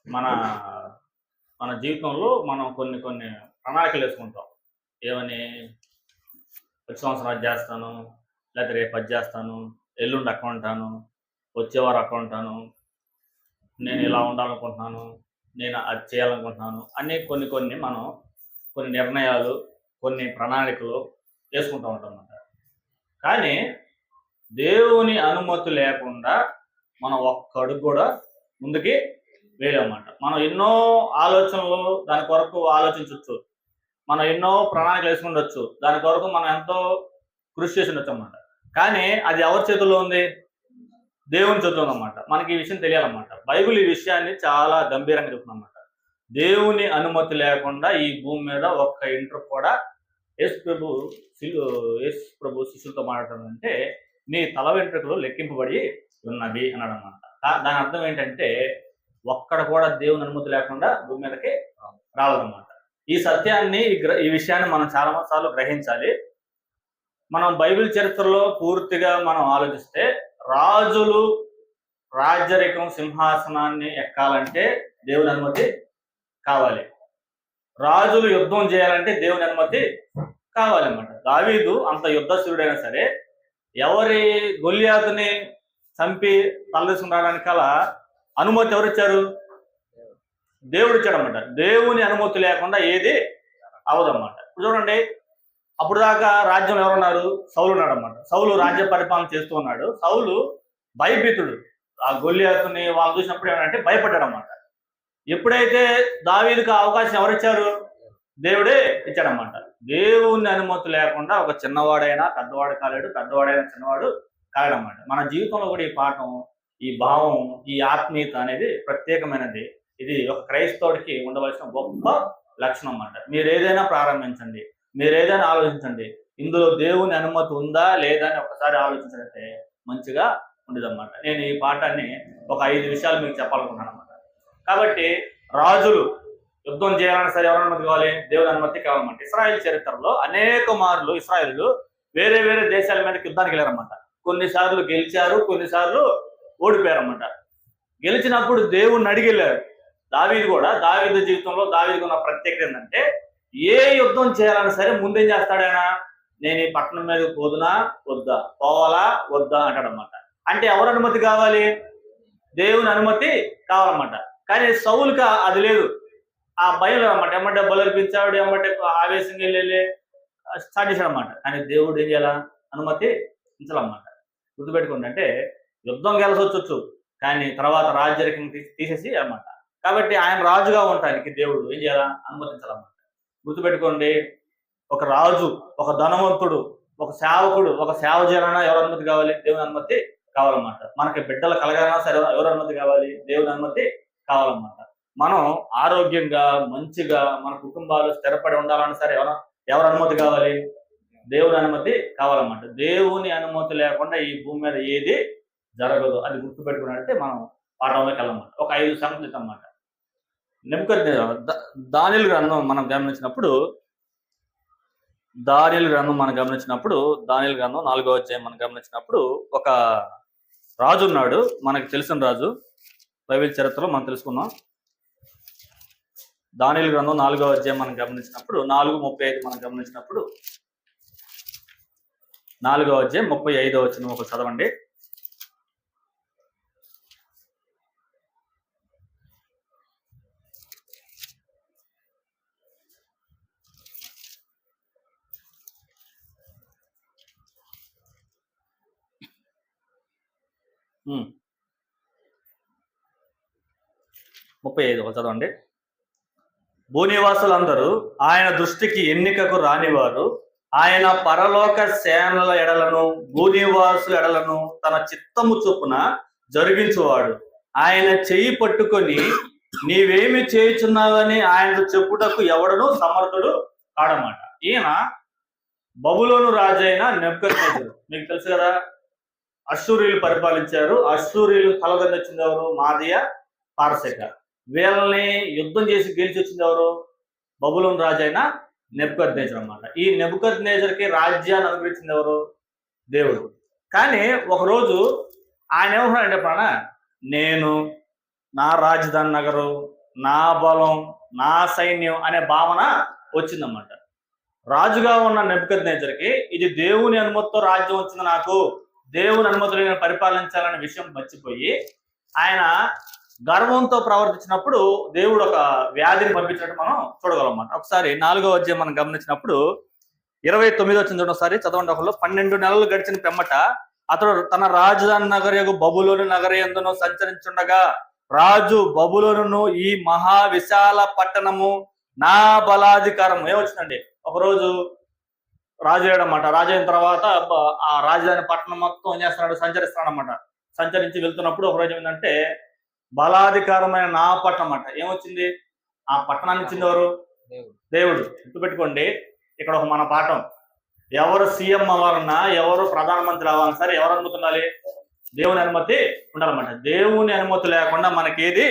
మన మన జీవితంలో మనం కొన్ని కొన్ని ప్రణాళికలు వేసుకుంటాం. ఏమని, వచ్చే సంవత్సరం అది చేస్తాను, లేకపోతే రేపు అది చేస్తాను, ఎల్లుండి అక్కడ ఉంటాను, వచ్చేవారు అక్కడ ఉంటాను, నేను ఇలా ఉండాలనుకుంటున్నాను, నేను అది చేయాలనుకుంటున్నాను అని కొన్ని కొన్ని మనం కొన్ని నిర్ణయాలు, కొన్ని ప్రణాళికలు వేసుకుంటూ ఉంటాం అన్నమాట. కానీ దేవుని అనుమతి లేకుండా మనం ఒక్క అడుగు కూడా ముందుకి వేయలేమన్నమాట. మనం ఎన్నో ఆలోచనలు దాని కొరకు ఆలోచించవచ్చు, మనం ఎన్నో ప్రణాళికలు వేసుకుండొచ్చు, దాని కొరకు మనం ఎంతో కృషి చేసి ఉండొచ్చు అన్నమాట. కానీ అది ఎవరి చేతుల్లో ఉంది? దేవుని చేతుల్లో ఉందన్నమాట. మనకి ఈ విషయం తెలియాలన్నమాట. బైబిల్ ఈ విషయాన్ని చాలా గంభీరంగా చెప్తుందన్నమాట. దేవుని అనుమతి లేకుండా ఈ భూమి మీద ఒక్క ఇంటర్ కూడా యేసు ప్రభు శిష్యులతో మాట్లాడుతుందంటే, నీ తల వెంట్రుకలు లెక్కింపబడి ఉన్నవి అన్నాడు అన్నమాట. దాని అర్థం ఏంటంటే, ఒక్కడ కూడా దేవుని అనుమతి లేకుండా భూమి మీదకి రావాలన్నమాట. ఈ సత్యాన్ని, ఈ విషయాన్ని మనం చాలా సార్లు గ్రహించాలి. మనం బైబిల్ చరిత్రలో పూర్తిగా మనం ఆలోచిస్తే, రాజులు రాజ్యరికం సింహాసనాన్ని ఎక్కాలంటే దేవుని అనుమతి కావాలి. రాజులు యుద్ధం చేయాలంటే దేవుని అనుమతి కావాలన్నమాట. దావీదు అంత యుద్ధశూరుడైనా సరే, ఎవరి గొల్లియాతుని చంపి తలదీసుకుని రావడానికి గల అనుమతి ఎవరిచ్చారు? దేవుడు ఇచ్చాడన్నమాట. దేవుని అనుమతి లేకుండా ఏది అవదన్నమాట. ఇప్పుడు చూడండి, అప్పుడు దాకా రాజ్యంలో ఎవరున్నారు? సౌలు ఉన్నాడు అన్నమాట. సౌలు రాజ్య పరిపాలన చేస్తూ ఉన్నాడు. సౌలు భయభీతుడు. ఆ గొల్లియాతుని వాళ్ళు చూసినప్పుడు ఏమంటే భయపడ్డాడు అన్నమాట. ఎప్పుడైతే దావీదుకు అవకాశం ఎవరిచ్చారు? దేవుడే ఇచ్చాడన్నమాట. దేవుని అనుమతి లేకుండా ఒక చిన్నవాడైనా పెద్దవాడు కాలేడు, పెద్దవాడైనా చిన్నవాడు కాలేడన్నమాట. మన జీవితంలో కూడా ఈ పాఠం, ఈ భావం, ఈ ఆత్మీయత అనేది ప్రత్యేకమైనది. ఇది ఒక క్రైస్తవుడికి ఉండవలసిన గొప్ప లక్షణం అన్నమాట. మీరు ఏదైనా ప్రారంభించండి, మీరు ఏదైనా ఆలోచించండి, ఇందులో దేవుని అనుమతి ఉందా లేదా అని ఒకసారి ఆలోచించినట్టే మంచిగా ఉండదన్నమాట. నేను ఈ పాఠాన్ని ఒక 5 విషయాలు మీకు చెప్పాలనుకుంటున్నాను అన్నమాట. కాబట్టి రాజులు యుద్ధం చేయాలన్నా సరే ఎవరి అనుమతి కావాలి? దేవుని అనుమతి కావాలన్నమాట. ఇశ్రాయేల్ చరిత్రలో అనేక మార్లు ఇశ్రాయేలు వేరే వేరే దేశాల మీదకి యుద్ధానికి వెళ్ళారన్నమాట. కొన్నిసార్లు గెలిచారు, కొన్నిసార్లు ఓడిపోయారన్నమాట. గెలిచినప్పుడు దేవుణ్ణి అడిగి వెళ్ళారు. దావీదు జీవితంలో దావీదుకు ఉన్న ప్రత్యేకత ఏంటంటే, ఏ యుద్ధం చేయాలన్నా సరే ముందేం చేస్తాడైనా? నేను ఈ పట్టణం మీద పోదునా వద్దా, పోవాలా వద్దా అంటాడన్నమాట. అంటే ఎవరి అనుమతి కావాలి? దేవుని అనుమతి కావాలన్నమాట. కానీ సౌలుకి అది లేదు, ఆ భయం లేదన్నమాట. ఎమ్మటే బలు అర్పించాడు, ఎమ్మటే ఆవేశంగా వెళ్ళి స్టార్ట్ చేశాడన్నమాట. కానీ దేవుడు ఏం చేయాలా? అనుమతి ఇచ్చాలన్నమాట. గుర్తుపెట్టుకోండి, అంటే యుద్ధం గెలసొచ్చు, కానీ తర్వాత రాజ్యరికం తీసేసి అన్నమాట. కాబట్టి ఆయన రాజుగా ఉండటానికి దేవుడు ఏం చేయాలా? అనుమతించాలన్నమాట. గుర్తుపెట్టుకోండి, ఒక రాజు, ఒక ధనవంతుడు, ఒక సేవకుడు, ఒక సేవ చేయాలన్నా ఎవరి అనుమతి కావాలి? దేవుని అనుమతి కావాలన్నమాట. మనకి బిడ్డలు కలగాలన్నా సరే ఎవరి అనుమతి కావాలి? దేవుని అనుమతి కావాలన్నమాట. మనం ఆరోగ్యంగా మంచిగా మన కుటుంబాలు స్థిరపడి ఉండాలన్నా సరే ఎవరి అనుమతి కావాలి? దేవుని అనుమతి కావాలన్నమాట. దేవుని అనుమతి లేకుండా ఈ భూమి మీద ఏది జరగదు. అది గుర్తుపెట్టుకున్నట్టే మనం పాఠంలోకి వెళ్ళాలన్నమాట. ఒక 5 సంగతులు అన్నమాట. నెబుకద్నెజరు దానియేలు గ్రంథం మనం గమనించినప్పుడు, దానియేలు గ్రంథం 4వ అధ్యాయం మనం గమనించినప్పుడు, ఒక రాజు ఉన్నాడు, మనకు తెలిసిన రాజు. బైబిల్ చరిత్రలో మనం తెలుసుకున్నాం. దానియేలు గ్రంథం 4వ అధ్యాయం మనం గమనించినప్పుడు, 4:35 మనం గమనించినప్పుడు, 4వ అధ్యాయం 35వ వచనం ఒక చదవండి. ఉమ్ 35 చదవండి. భూనివాసులందరూ ఆయన దృష్టికి ఎన్నికకు రానివారు. ఆయన పరలోక సేనల ఎడలను భూనివాసు ఎడలను తన చిత్తము చొప్పున జరిగించువాడు. ఆయన చెయ్యి పట్టుకొని నీవేమి చేయుచున్నావని ఆయనకు చెప్పుటకు ఎవడను సమర్థుడు కాడమాట. ఈయన బబులోను రాజు అయిన నెబుకద్నెజరు, మీకు తెలుసు కదా, అష్షూరీయులు పరిపాలించారు. అష్షూరీయులు తలదండ వచ్చింది ఎవరు? మాదియా పారసీక. వీళ్ళని యుద్ధం చేసి గెలిచి వచ్చింది ఎవరు? బబులోను రాజు అయిన నెబుకద్నెజరు అన్నమాట. ఈ నెబుకద్నెజర్కి రాజ్యాన్ని అనుగ్రహించింది ఎవరు? దేవుడు. కానీ ఒకరోజు ఆయన ఏమన్నాడంటే, నేను నా రాజధాని నగరు, నా బలం, నా సైన్యం అనే భావన వచ్చిందన్నమాట. రాజుగా ఉన్న నెబుకద్నెజరుకి ఇది దేవుని అనుమతితో రాజ్యం వచ్చింది, నాకు దేవుని అనుమతిలో నేను పరిపాలించాలనే విషయం మర్చిపోయి ఆయన గర్వంతో ప్రవర్తించినప్పుడు దేవుడు ఒక వ్యాధిని పంపించినట్టు మనం చూడగలమాట. ఒకసారి 4వ అధ్యాయం మనం గమనించినప్పుడు 29 వచ్చింది చూడండి, ఒకసారి చదవండి. ఒకళ్ళు 12 నెలలు గడిచిన పిమ్మట అతడు తన రాజధాని నగరయగు బబులోను నగరయందును సంచరించుండగా రాజు బబులోనును ఈ మహా విశాల పట్టణము నా బలాధికారం ఏమొచ్చిందండి. ఒకరోజు రాజు అయ్యాడనమాట. రాజు అయిన తర్వాత ఆ రాజధాని పట్టణం మొత్తం ఏం చేస్తున్నాడు, సంచరిస్తున్నాడు అనమాట. సంచరించి వెళ్తున్నప్పుడు ఒక రోజు ఏంటంటే బలాధికారమైన నా పట్టణం అన్నమాట. ఏమొచ్చింది, ఆ పట్టణాన్ని ఇచ్చింది ఎవరు? దేవుడు. గుర్తుపెట్టుకోండి, ఇక్కడ ఒక మన పాఠం, ఎవరు సీఎం అవ్వాలన్నా, ఎవరు ప్రధానమంత్రి అవ్వాలన్నా సరే ఎవరు అనుమతి ఉండాలి? దేవుని అనుమతి ఉండాలన్నమాట. దేవుని అనుమతి లేకుండా మనకేది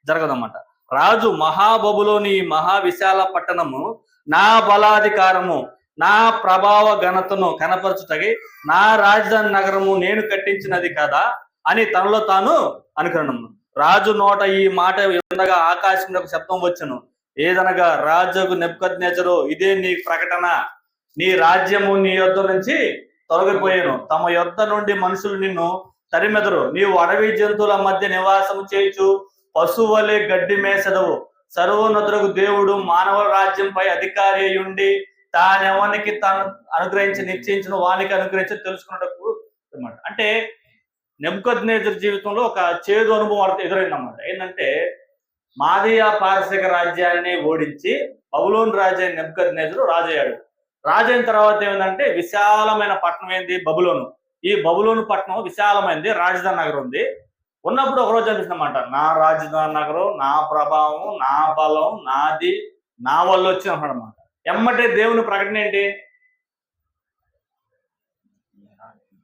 జరగదన్నమాట. రాజు మహాబబులోని మహా విశాల పట్టణము నా బలాధికారము, నా ప్రభావ ఘనతను కనపరచుటగి నా రాజధాని నగరము నేను కట్టించినది కదా అని తనలో తాను అనుకున్నాను. రాజు నోట ఈ మాట వినగా ఆకాశంలో శబ్దం వచ్చును. ఏదనగా రాజుకు నెబుకద్నెజరు, ఇదే నీ ప్రకటన, నీ రాజ్యము నీ యొద్ద నుంచి తొలగిపోయాను, తమ యొద్ద నుండి మనుషులు నిన్ను తరిమెదరు, నీవు అడవి జంతువుల మధ్య నివాసము చేయొచ్చు, పశువులే గడ్డి మేసెదవు, సర్వోన్నతులకు దేవుడు మానవ రాజ్యంపై అధికారి అయ్యుండి తానెవనికి తాను అనుగ్రహించి నిశ్చయించిన వానికి అనుగ్రహించి తెలుసుకున్నటకు అన్నమాట. అంటే నెబుకద్నెజరు జీవితంలో ఒక చేదు అనుభవం ఎదురైందన్నమాట. ఏంటంటే మాదియా పారసీక రాజ్యాన్ని ఓడించి బబులోను రాజు అయిన నెబుకద్నెజరు రాజయ్యాడు. రాజైన తర్వాత ఏమిటంటే విశాలమైన పట్టణం ఏంది, బబులోను. ఈ బబులోను పట్టణం విశాలమైంది, రాజధాని నగరం ఉంది. ఉన్నప్పుడు ఒకరోజు అనిపిస్తుంది అన్నమాట, నా రాజధాని నగరం, నా ప్రభావం, నా బలం నాది, నా వల్ల వచ్చింది అన్నమాట. ఎమ్మటే దేవుని ప్రకటన ఏంటి,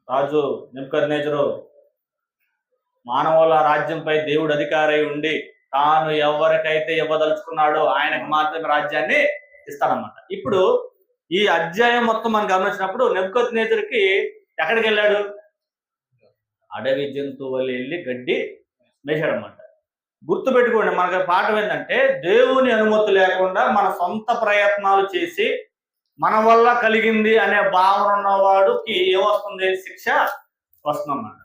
రాజు నెబుకద్నెజరు మానవుల రాజ్యంపై దేవుడు అధికారి ఉండి తాను ఎవరికైతే ఇవ్వదలుచుకున్నాడో ఆయనకు మాత్రమే రాజ్యాన్ని ఇస్తాడన్నమాట. ఇప్పుడు ఈ అధ్యాయం మొత్తం మనం గమనించినప్పుడు నెబుకద్నెజరుకి ఎక్కడికి వెళ్ళాడు, అడవి జంతువులు వెళ్ళి గడ్డి మేశాడన్నమాట. గుర్తు పెట్టుకోండి, మనకి పాఠం ఏంటంటే దేవుని అనుమతి లేకుండా మన సొంత ప్రయత్నాలు చేసి మన వల్ల కలిగింది అనే భావన ఉన్నవాడికి ఏమొస్తుంది, శిక్ష వస్తుందన్నమాట.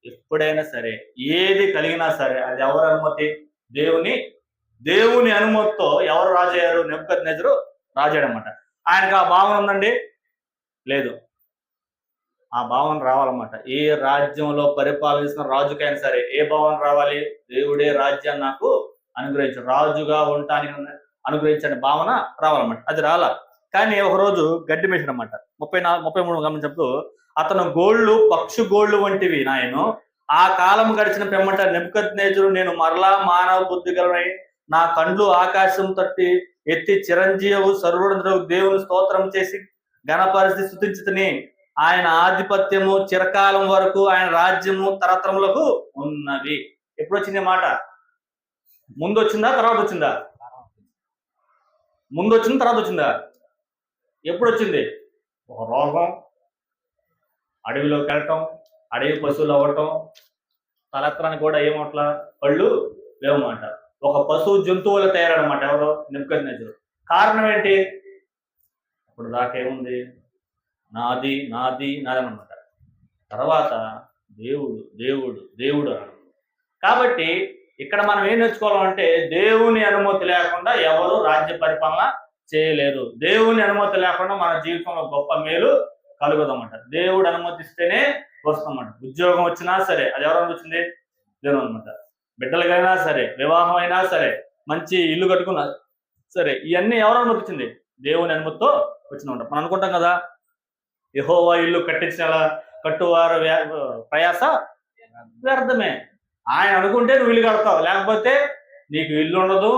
ఎప్పుడైనా సరే ఏది కలిగినా సరే అది ఎవరి అనుమతి, దేవుని అనుమతితో ఎవరు రాజయ్యారు, నెబుకద్నెజరు రాజయ్యాడన్నమాట. ఆయనకు ఆ భావన ఉందండి, లేదు. ఆ భావన రావాలన్నమాట. ఏ రాజ్యంలో పరిపాలిస్తున్న రాజుకైనా సరే ఏ భావన రావాలి, దేవుడే రాజ్యాన్ని నాకు అనుగ్రహించాడు, రాజుగా ఉండటానికి అనుగ్రహించని భావన రావాలన్నమాట. అది రాలా. కానీ ఒకరోజు గడ్డి మేసాడన్నమాట. 33 గమనించినప్పుడు అతను గోళ్ళు పక్షు గోళ్ళు వంటివి నాయను, ఆ కాలం గడిచిన పిమ్మట నెబుకద్నెజరు నేను మరలా మానవ బుద్ధి గలనై నా కండ్లు ఆకాశం తట్టి ఎత్తి చిరంజీవు సర్వుడు దేవుని స్తోత్రం చేసి ఘనపరిస్థితి స్తుతించుతని, ఆయన ఆధిపత్యము చిరకాలం వరకు, ఆయన రాజ్యము తరతరములకు ఉన్నది. ఎప్పుడు వచ్చింది మాట, ముందు వచ్చిందా తర్వాత వచ్చిందా? ముందు వచ్చింది తర్వాత వచ్చిందా? ఎప్పుడు వచ్చింది? ఒక రోగం, అడవిలోకి వెళ్ళటం, అడవి పశువులు అవ్వటం, తలెత్తరానికి కూడా ఏమట్లా కళ్ళు లేవమాట. ఒక పశువు జంతువులు తయారనమాట ఎవరు, నెబుకద్నెజరు. కారణం ఏంటి, అప్పుడు దాకా ఏముంది, నాది నాది నాది అనమాట. తర్వాత దేవుడు దేవుడు దేవుడు అన్నాడు. కాబట్టి ఇక్కడ మనం ఏం నేర్చుకోవాలంటే దేవుని అనుమతి లేకుండా ఎవరు రాజ్య పరిపాలన చేయలేరు. దేవుని అనుమతి లేకుండా మన జీవితంలో గొప్ప మేలు కలుగుదన్నమాట. దేవుడు అనుమతిస్తేనే వస్తుందన్నమాట. ఉద్యోగం వచ్చినా సరే అది ఎవరు వచ్చింది, దేవుడు అనమాట. బిడ్డలకైనా సరే, వివాహం అయినా సరే, మంచి ఇల్లు కట్టుకున్నా సరే, ఇవన్నీ ఎవరు అనుమతించింది, దేవుని అనుమతితో వచ్చిందన్నమాట. మనం అనుకుంటాం కదా, యెహోవా ఇల్లు కట్టించిన కట్టువారు ప్రయాస వ్యర్థమే. ఆయన అనుకుంటే నువ్వు ఇల్లు కడతావు, లేకపోతే నీకు ఇల్లు ఉండదు,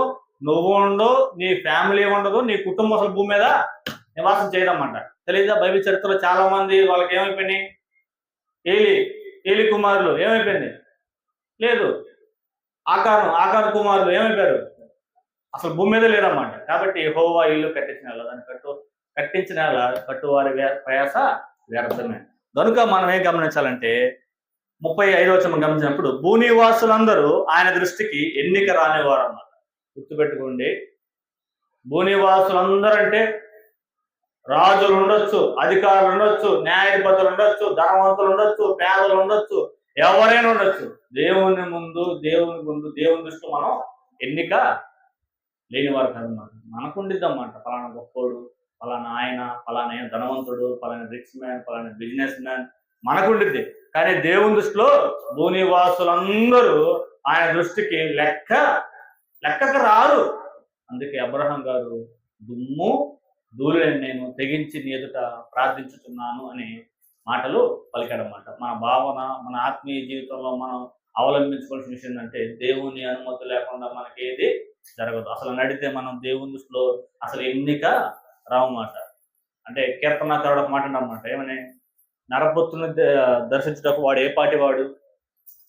నువ్వు ఉండవు, నీ ఫ్యామిలీ ఉండదు, నీ కుటుంబం అసలు భూమి మీద నివాసం చేయదన్నమాట. తెలీదా, బైబిల్ చరిత్రలో చాలా మంది వాళ్ళకి ఏమైపోయినాయి, ఏలి కుమారులు ఏమైపోయింది, లేదు ఆకారు కుమారులు ఏమైపోయారు, అసలు భూమి మీద లేరన్నమాట. కాబట్టి యెహోవా ఇల్లు కట్టించిన దాన్ని కట్టించిన కట్టువారి ప్రయాస వ్యర్థమే. కనుక మనం ఏం గమనించాలంటే 35వ వచనం గమనించినప్పుడు భూనివాసులందరూ ఆయన దృష్టికి ఎన్నిక రానివారు అన్నమాట. గుర్తుపెట్టుకోండి, భూనివాసులందరూ అంటే రాజులు ఉండొచ్చు, అధికారులు ఉండొచ్చు, న్యాయాధిపతులు ఉండొచ్చు, ధనవంతులు ఉండొచ్చు, పేదలు ఉండొచ్చు, ఎవరైనా ఉండొచ్చు. దేవుని ముందు దేవుని దృష్టిలో మనం ఎన్నిక లేనివారు కదన్నమాట. మనకుండిద్దన్నమాట, ఫలానా గొప్పోడు, ఫలానా ఆయన, ఫలానా ధనవంతుడు, ఫలానా రిచ్ మ్యాన్, ఫలానా బిజినెస్ మ్యాన్ మనకుండిద్ది. కానీ దేవుని దృష్టిలో భూనివాసులందరూ ఆయన దృష్టికి లెక్కకు రారు. అందుకే అబ్రహాం గారు దుమ్ము ధూళిని నేను తెగించి నీ ఎదుట ప్రార్థించుతున్నాను అనే మాటలు పలికాడన్నమాట. మన భావన, మన ఆత్మీయ జీవితంలో మనం అవలంబించుకోవాల్సిన విషయం ఏంటంటే దేవుని అనుమతి లేకుండా మనకి ఏది జరగదు. అసలు నడితే మనం దేవుని దృష్టిలో అసలు ఎన్నిక రావన్నమాట. అంటే కీర్తనాకారుడు ఒక మాట అన్నమాట, ఏమని, నరపుత్రుని దర్శించుటకు వాడు ఏ పాటి వాడు,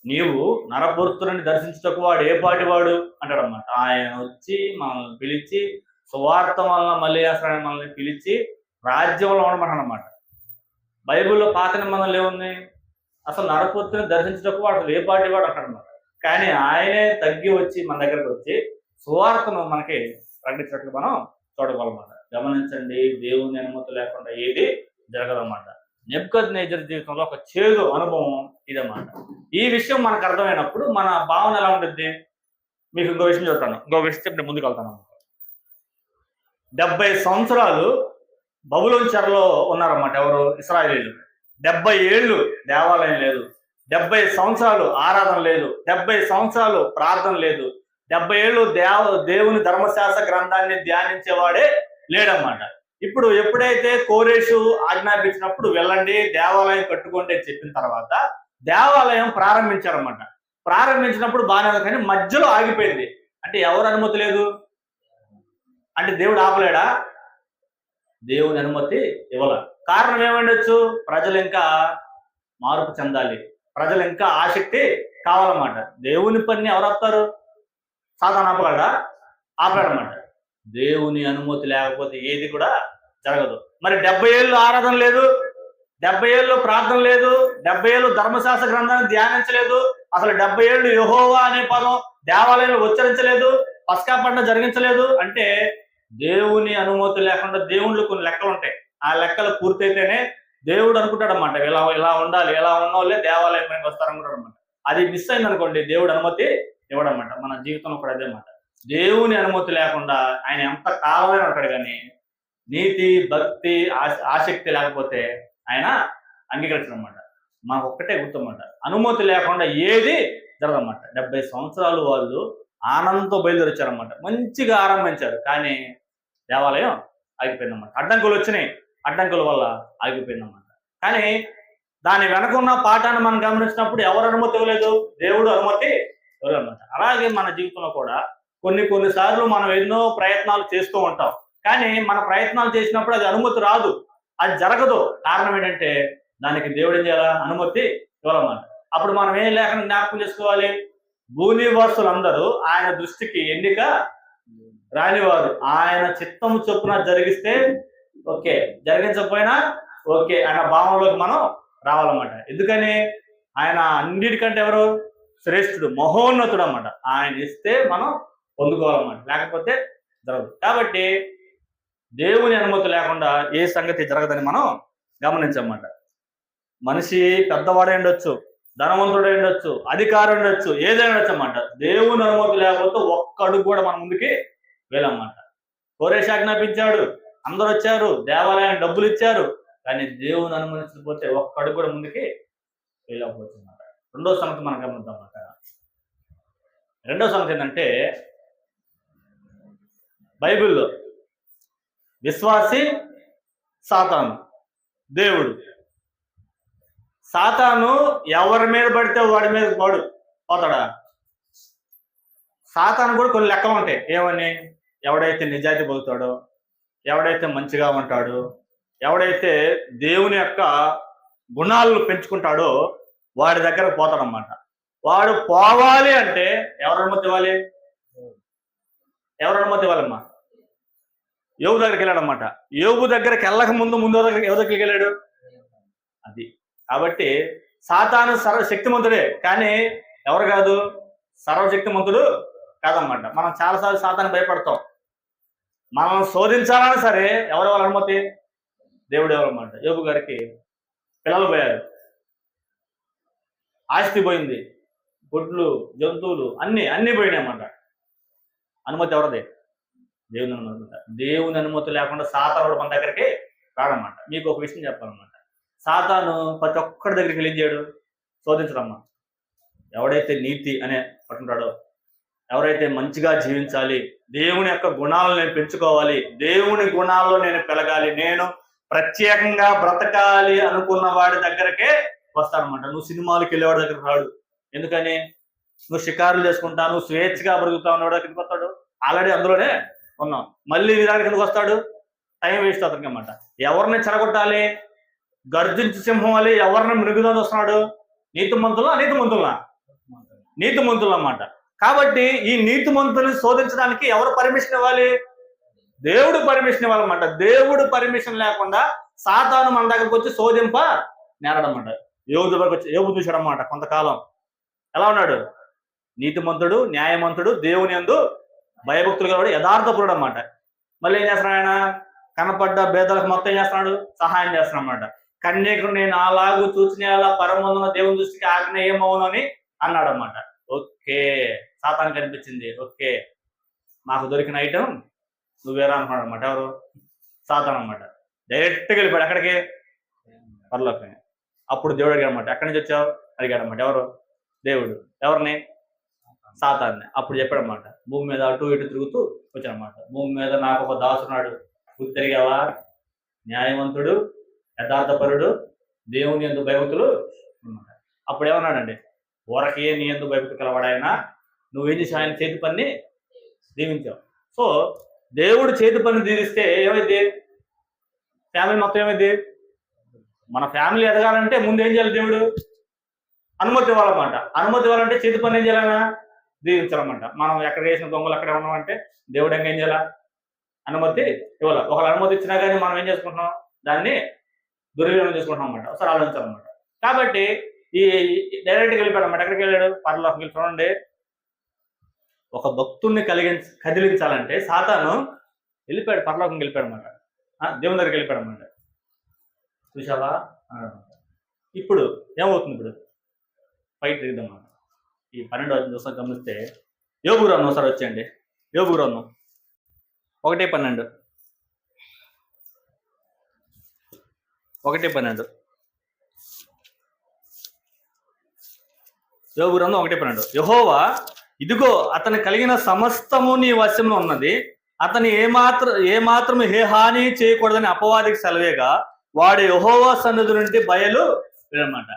నీవు నరపుత్రుని దర్శించుటకు వాడు ఏ పాటి వాడు అంటాడన్నమాట. ఆయన వచ్చి మనల్ని పిలిచి సువార్త వలన మళ్ళీ మనల్ని పిలిచి రాజ్యంలో ఉండమన్నమాట. బైబిల్లో పాత నిబంధనలు ఏముంది, అసలు నరపుత్రుని దర్శించుటకు వాడు ఏ పాటి వాడు అంటాడన్నమాట. కానీ ఆయనే తగ్గి వచ్చి మన దగ్గరకు వచ్చి సువార్తను మనకి ప్రకటించినట్లు మనం చూడగలమాట. గమనించండి, దేవుని అనుమతి లేకుండా ఏది జరగదన్నమాట. నెబుకద్నెజర్ జీవితంలో ఒక చేదు అనుభవం ఇదన్నమాట. ఈ విషయం మనకు అర్థమైనప్పుడు మన భావన ఎలా ఉంటుంది? మీకు ఇంకో విషయం చెప్తాను, ఇంకో విషయం చెప్పి ముందుకు వెళ్తాను. 70 సంవత్సరాలు బబులోను చెరలో ఉన్నారన్నమాట. ఎవరు? ఇశ్రాయేలీయులు. 70 ఏళ్ళు దేవాలయం లేదు, 70 సంవత్సరాలు ఆరాధన లేదు, 70 సంవత్సరాలు ప్రార్థన లేదు, 70 ఏళ్ళు దేవుని ధర్మశాస్త్ర గ్రంథాన్ని ధ్యానించేవాడే లేడన్నమాట. ఇప్పుడు ఎప్పుడైతే కోరేషు ఆజ్ఞాపించినప్పుడు వెళ్ళండి దేవాలయం కట్టుకోండి అని చెప్పిన తర్వాత దేవాలయం ప్రారంభించారన్నమాట. ప్రారంభించినప్పుడు బాగానే, కానీ మధ్యలో ఆగిపోయింది. అంటే ఎవరు అనుమతి లేదు అంటే దేవుడు ఆపలేడా? దేవుని అనుమతి ఇవ్వాల. కారణం ఏమండొచ్చు? ప్రజలు ఇంకా మార్పు చెందాలి, ప్రజలు ఇంకా ఆసక్తి కావాలన్నమాట. దేవుని పని ఎవరు ఆపుతారు? సాతాను ఆపగలడా? ఆపలేడన్నమాట. దేవుని అనుమతి లేకపోతే ఏది కూడా జరగదు. మరి 70 ఏళ్ళు ఆరాధన లేదు, 70 ఏళ్ళు ప్రార్థన లేదు, 70 ఏళ్ళు ధర్మశాస్త్ర గ్రంథాన్ని ధ్యానించలేదు, అసలు 70 ఏళ్ళు యెహోవా అనే పదం దేవాలయంలో ఉచ్చరించలేదు, పస్కా పండుగ జరిగించలేదు అంటే దేవుని అనుమతి లేకుండా దేవుళ్ళు కొన్ని లెక్కలు ఉంటాయి. ఆ లెక్కలు పూర్తయితేనే దేవుడు అనుకుంటాడన్నమాట, ఇలా ఉండాలి, ఇలా ఉన్నోళ్ళే దేవాలయం పైకి వస్తారనుకుంటాడు అనమాట. అది మిస్ అయింది అనుకోండి, దేవుడు అనుమతి ఇవ్వడన్నమాట. మన జీవితంలో కూడా అదే అన్నమాట. దేవుని అనుమతి లేకుండా ఆయన ఎంత కాలమైనా ఉంటాడు, కానీ నీతి, భక్తి, ఆసక్తి లేకపోతే ఆయన అంగీకరించడన్నమాట. మనకు ఒక్కటే గుర్తన్నమాట, అనుమతి లేకుండా ఏది జరగదన్నమాట. 70 సంవత్సరాలు వాళ్ళు ఆనందంతో బయలుదేరి వచ్చారన్నమాట, మంచిగా ఆరంభించారు, కానీ దేవాలయం ఆగిపోయిందన్నమాట. అడ్డంకులు వచ్చినాయి, అడ్డంకుల వల్ల ఆగిపోయిందన్నమాట. కానీ దాని వెనకున్న పాఠాన్ని మనం గమనించినప్పుడు ఎవరు అనుమతి ఇవ్వలేదు? దేవుడు అనుమతి ఇవ్వలేదన్నమాట. అలాగే మన జీవితంలో కూడా కొన్నిసార్లు మనం ఎన్నో ప్రయత్నాలు చేస్తూ ఉంటాం, కానీ మన ప్రయత్నాలు చేసినప్పుడు అది అనుమతి రాదు, అది జరగదు. కారణం ఏంటంటే దానికి దేవుడు ఏం చేయాలా? అనుమతి ఇవ్వాలన్నమాట. అప్పుడు మనం ఏం లేకుండా జ్ఞాపకం చేసుకోవాలి, భూనివాసులందరూ ఆయన దృష్టికి ఎన్నిక రానివారు, ఆయన చిత్తం చొప్పున జరిగిస్తే ఓకే, జరిగించకపోయినా ఓకే అన్న భావంలోకి మనం రావాలన్నమాట. ఎందుకని? ఆయన అన్నిటికంటే ఎవరు? శ్రేష్ఠుడు, మహోన్నతుడు అన్నమాట. ఆయన ఇస్తే మనం పొందుకోవాలన్నమాట, లేకపోతే జరగదు. కాబట్టి దేవుని అనుమతి లేకుండా ఏ సంగతి జరగదని మనం గమనించమాట. మనిషి పెద్దవాడే ఉండొచ్చు, ధనవంతుడు ఉండొచ్చు, అధికారం ఉండొచ్చు, ఏదైనా ఉండొచ్చు అన్నమాట. దేవుని అనుమతి లేకపోతే ఒక్క అడుగు కూడా మన ముందుకి వెళ్ళన్నమాట. కోరేషు ఆజ్ఞాపించాడు, అందరూ వచ్చారు, దేవాలయానికి డబ్బులు ఇచ్చారు, కానీ దేవుని అనుమతించకపోతే ఒక్క అడుగు కూడా ముందుకి వెళ్ళకపోవచ్చు అన్నమాట. రెండో సంగతి మనం గమనిద్దాం అన్నమాట. రెండో సంగతి ఏంటంటే, బైబిల్లో విశ్వాసి, సాతాను, దేవుడు. సాతాను ఎవరి మీద పడితే వాడి మీద పోతాడా? సాతాను కూడా కొన్ని లెక్కలు ఉంటాయి. ఏమని? ఎవడైతే నిజాయితీ పొందుతాడో, ఎవడైతే మంచిగా ఉంటాడో, ఎవడైతే దేవుని యొక్క గుణాలను పెంచుకుంటాడో వాడి దగ్గరకు పోతాడన్నమాట. వాడు పోవాలి అంటే ఎవరు అనుమతి ఇవ్వాలి? ఎవరు అనుమతి ఇవ్వాలమ్మా? యోబు దగ్గరికి వెళ్ళాడన్నమాట. యోబు దగ్గరికి వెళ్ళక ముందు ఎవరి దగ్గరికి వెళ్ళాడు? అది. కాబట్టి సాతాను సర్వశక్తిమంతుడే, కానీ ఎవరు కాదు, సర్వశక్తిమంతుడు కాదన్నమాట. మనం చాలాసార్లు సాతాను భయపడతాం. మనం శోధించాలన్నా సరే ఎవరి వాళ్ళ అనుమతి, దేవుడు ఎవరన్నమాట. యోబు గారికి పిల్లలు పోయారు, ఆస్తి పోయింది, గుడ్లు, జంతువులు అన్ని పోయినాయి అన్నమాట. అనుమతి ఎవరిది? దేవుని అనుమతి. దేవుని అనుమతి లేకుండా సాతానుడు మన దగ్గరికి రాడన్నమాట. మీకు ఒక విషయం చెప్పాలన్నమాట. సాతాను ప్రతి ఒక్కడి దగ్గరికి వెళ్ళి చేయడు, శోధించడమ్మా. ఎవడైతే నీతి అనే పట్టుకుంటాడో, ఎవరైతే మంచిగా జీవించాలి, దేవుని యొక్క గుణాలను నేను పెంచుకోవాలి, దేవుని గుణాల్లో నేను పెరగాలి, నేను ప్రత్యేకంగా బ్రతకాలి అనుకున్న వాడి దగ్గరకే వస్తాడనమాట. నువ్వు సినిమాలకు వెళ్ళేవాడి దగ్గర రాడు. ఎందుకని? నువ్వు షికారులు చేసుకుంటా, నువ్వు స్వేచ్ఛగా బ్రతుకుతా ఉన్నవాడు దగ్గరికి వస్తాడు. ఆల్రెడీ అందులోనే ఉన్నాం. మళ్ళీ దానికి ఎందుకు వస్తాడు? టైం వేస్ట్ అవుతుంది అన్నమాట. ఎవరిని చెడగొట్టాలి? గర్జించు సింహం వల్ల ఎవరిని మృగుదని వస్తున్నాడు? నీతిమంతులా అనీతిమంతులా? నీతిమంతులు అన్నమాట. కాబట్టి ఈ నీతిమంతుల్ని శోధించడానికి ఎవరు పర్మిషన్ ఇవ్వాలి? దేవుడు పర్మిషన్ ఇవ్వాలన్నమాట. దేవుడు పర్మిషన్ లేకుండా సాతాను మన దగ్గరకు వచ్చి శోధింప నేరడమాట. యోబు దగ్గరకు వచ్చి యోబు చూశాడన్నమాట. కొంతకాలం ఎలా ఉన్నాడు? నీతిమంతుడు, న్యాయమంతుడు, దేవుని యందు భయభక్తులు కాబట్టి యథార్థపురుడు అన్నమాట. మళ్ళీ ఏం చేస్తున్నాడు ఆయన? కనపడ్డ భేదాలకు మొత్తం ఏం చేస్తున్నాడు? సహాయం చేస్తున్నాడు అన్నమాట. కన్యకుడు నేను అలాగూ చూసినేలా పరమందున దేవుని దృష్టికి ఆజ్ఞ ఏమవును అని అన్నాడు అన్నమాట. ఓకే, సాతాను కనిపించింది. ఓకే, నాకు దొరికిన ఐటమ్ నువ్వేరా అనుకున్నాడు అనమాట. ఎవరు? సాతాను అన్నమాట. డైరెక్ట్గా వెళ్ళిపోయాడు ఎక్కడికి? పరలోకం. అప్పుడు దేవుడు అడిగాడు అనమాట, ఎక్కడి నుంచి వచ్చావు అడిగాడు అనమాట. ఎవరు? దేవుడు. ఎవరిని? సాతాన్ని. అప్పుడు చెప్పాడు అనమాట, భూమి మీద అటు ఇటు తిరుగుతూ వచ్చాడనమాట. భూమి మీద నాకు ఒక దాసున్నాడు, గుర్తు తిరిగావా? న్యాయవంతుడు, యథార్థపరుడు, దేవుని యందు భయభక్తులు అన్నమాట. అప్పుడు ఏమన్నాడండి? ఊరకే నీ యందు భయభక్తి కలవాడాయన, నువ్వేం చేసి ఆయన చేతి పని దీవించావు. సో దేవుడు చేతి పని దీవిస్తే ఏమైంది? ఫ్యామిలీ మొత్తం ఏమైంది? మన ఫ్యామిలీ ఎదగాలంటే ముందు ఏం చేయాలి? దేవుడు అనుమతి ఇవ్వాలన్నమాట. అనుమతి ఇవ్వాలంటే చేతి పని ఏం చేయాలన్నా? దీవించాలన్నమాట. మనం ఎక్కడ చేసిన దొంగలు అక్కడే ఉన్నామంటే దేవుడు ఏం చేయాలా? అనుమతి ఇవ్వాలి. ఒకళ్ళు అనుమతి ఇచ్చినా కానీ మనం ఏం చేసుకుంటున్నాం? దాన్ని దుర్వినియోగం చేసుకుంటున్నాం అన్నమాట. ఒకసారి ఆలోచించాలన్నమాట. కాబట్టి ఈ డైరెక్ట్గా వెళ్ళిపోయాడు అన్నమాట. ఎక్కడికి వెళ్ళాడు? పరలోకం. చూడండి, ఒక భక్తుడిని కదిలించాలంటే సాతాను వెళ్ళిపోయాడు, పరలోకం వెళ్ళిపోయాడు అన్నమాట. దేవుని దగ్గరికి వెళ్ళిపోయాడు అన్నమాట. చూసావా? ఇప్పుడు ఏమవుతుంది? ఇప్పుడు ఫైట్ తిరిగిద్దాం. ఈ 12 ദിവസം గమనిస్తే యోబు గ్రంథం ఒకసారి వచ్చేయండి. యోబు గ్రంథం 1:12. 1:12. యోబు గ్రంథం 1:12. యెహోవా ఇదిగో అతను కలిగిన సమస్తము నీ వశంలో ఉన్నది, అతను ఏమాత్రం ఏ హాని చేయకూడదని అపవాదికి సెలవేగా వాడు యెహోవా సన్నిధి నుండి బయలు అన్నమాట.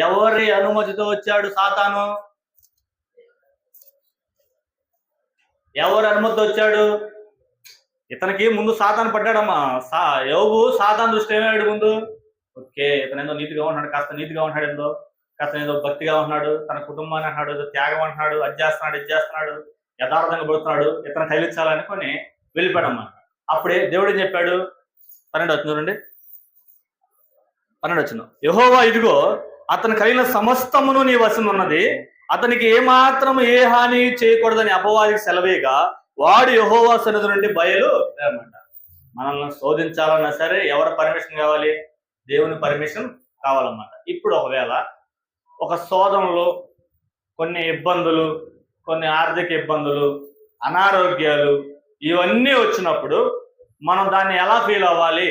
ఎవరి అనుమతితో వచ్చాడు సాతాను? ఎవరి అనుమతితో వచ్చాడు? ఇతనికి ముందు సాతాను పడ్డాడమ్మా. యోబు సాతాను దృష్టి ఏమయ్యాడు ముందు? ఓకే, ఇతను ఏదో నీతిగా ఉంటున్నాడు, కాస్త నీతిగా ఉంటున్నాడు, కాస్త ఏదో భక్తిగా ఉంటున్నాడు, తన కుటుంబాన్ని అంటున్నాడు, ఏదో త్యాగం అంటున్నాడు, అది చేస్తున్నాడు, ఇది చేస్తున్నాడు, యథార్థంగా పడుతున్నాడు, ఇతను కదిలించాలనుకొని వెళ్ళిపోయాడమ్మా. అప్పుడే దేవుడు ఏం చెప్పాడు? 12 చూడండి. 12 యెహోవా ఇదిగో అతను కలిగిన సమస్తమును నీ వశం ఉన్నది, అతనికి ఏమాత్రం ఏ హాని చేయకూడదని అపవాదికి సెలవేగా వాడు యెహోవా సన్నిధి నుండి బయలు అన్నమాట. మనల్ని శోధించాలన్నా సరే ఎవరి పర్మిషన్ కావాలి? దేవుని పర్మిషన్ కావాలన్నమాట. ఇప్పుడు ఒకవేళ ఒక శోధనలో కొన్ని ఇబ్బందులు, కొన్ని ఆర్థిక ఇబ్బందులు, అనారోగ్యాలు ఇవన్నీ వచ్చినప్పుడు మనం దాన్ని ఎలా ఫీల్ అవ్వాలి?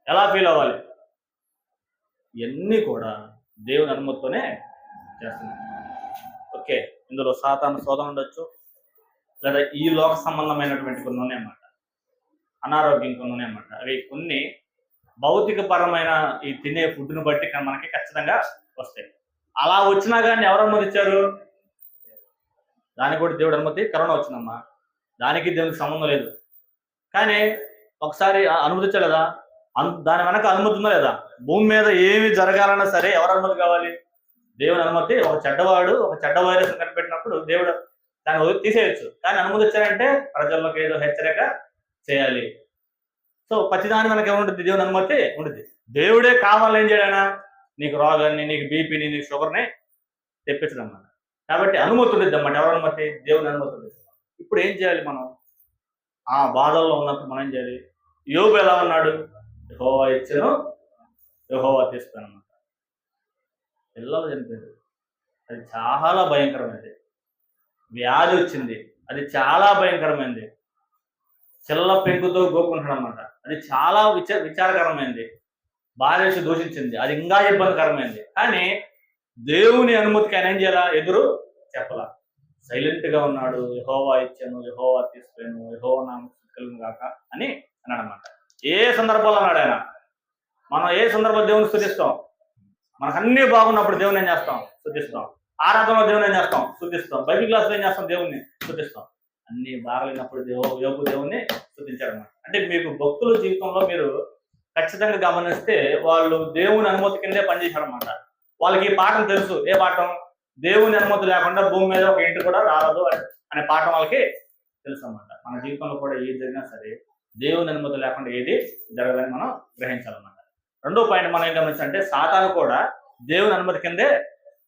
ఎలా ఫీల్ అవ్వాలి? ఇవన్నీ కూడా దేవుని అనుమతితోనే చేస్తున్నాం. ఓకే, ఇందులో సాతాను శోధన ఉండొచ్చు, లేదా ఈ లోక సంబంధమైనటువంటి కొన్ని ఉన్నాయన్నమాట, అనారోగ్యం కొన్ని ఉన్నాయన్నమాట. అవి కొన్ని భౌతిక పరమైన ఈ తినే ఫుడ్ను బట్టి మనకి ఖచ్చితంగా వస్తాయి. అలా వచ్చినా కానీ ఎవరు అనుమతి ఇచ్చారు? దానికి కూడా దేవుడు అనుమతి. కరోనా వచ్చిందమ్మా, దానికి దేవునికి సంబంధం లేదు, కానీ ఒకసారి అనుమతి ఇచ్చలేదా? దాని వెనక అనుమతి ఉందా లేదా? భూమి మీద ఏమి జరగాలన్నా సరే ఎవరు అనుమతి కావాలి? దేవుని అనుమతి. ఒక చెడ్డవాడు ఒక చెడ్డ వైరస్ కనిపెట్టినప్పుడు దేవుడు దాన్ని తీసేయచ్చు, కానీ అనుమతి ఇచ్చారంటే ప్రజల్లోకి ఏదో హెచ్చరిక చేయాలి. సో ప్రతిదాని మనకి ఏముంటుంది? దేవుని అనుమతి ఉంటుంది. దేవుడే కావాలని ఏం చేయడానా నీకు రోగాన్ని, నీకు బీపీని, నీకు షుగర్ని తెప్పించడం అన్నమాట. కాబట్టి అనుమతి ఉండేది అన్నమాట. ఎవరు అనుమతి? దేవుని అనుమతి ఉండేది. ఇప్పుడు ఏం చేయాలి మనం? ఆ బాధల్లో ఉన్నప్పుడు మనం ఏం చేయాలి? యోబు ఎలా ఉన్నాడు? యెహోవా ఇచ్చెను, యెహోవా తీసుకున్నాను అన్నమాట. పిల్లలు చనిపోయారు, అది చాలా భయంకరమైనది. వ్యాధి వచ్చింది, అది చాలా భయంకరమైనది. చిల్ల పెంకుతో గోకుంటున్నాడు అన్నమాట, అది చాలా విచారకరమైనది. భార్య దూషించింది, అది ఇంకా ఇబ్బందికరమైనది. కానీ దేవుని అనుమతికి ఆయన ఏం చేయాలా? ఎదురు చెప్పలా, సైలెంట్ గా ఉన్నాడు. యెహోవా ఇచ్చాను, యెహోవా తీసుకున్నాను, యెహోవా నామం కలుగును గాక అని అన్నాడు అన్నమాట. ఏ సందర్భంలో అన్నాడు ఆయన? మనం ఏ సందర్భంలో దేవుని స్తుతిస్తాం? మనకు అన్ని బాగున్నప్పుడు దేవుని ఏం చేస్తాం? స్తుతిస్తాం. ఆరాధనలో దేవుని ఏం చేస్తాం? స్తుతిస్తాం. బైబిల్ క్లాస్లో ఏం చేస్తాం? దేవుణ్ణి స్తుతిస్తాం. అన్ని బాగలేనప్పుడు యోబు దేవుణ్ణి స్తుతించాడు అన్నమాట. అంటే మీకు భక్తుల జీవితంలో మీరు ఖచ్చితంగా గమనిస్తే వాళ్ళు దేవుని అనుమతి కిందే పనిచేశాడు అన్నమాట. వాళ్ళకి ఈ పాఠం తెలుసు. ఏ పాఠం? దేవుని అనుమతి లేకుండా భూమి మీద ఒక ఇంటి కూడా రాదు అనే పాఠం వాళ్ళకి తెలుసు అన్నమాట. మన జీవితంలో కూడా ఏది జరిగినా సరే దేవుని అనుమతి లేకుండా ఏది జరగదని మనం గ్రహించాలన్నమాట. రెండో పాయింట్ మనం ఏం గమనించాలంటే సాతాను కూడా దేవుని అనుమతి కిందే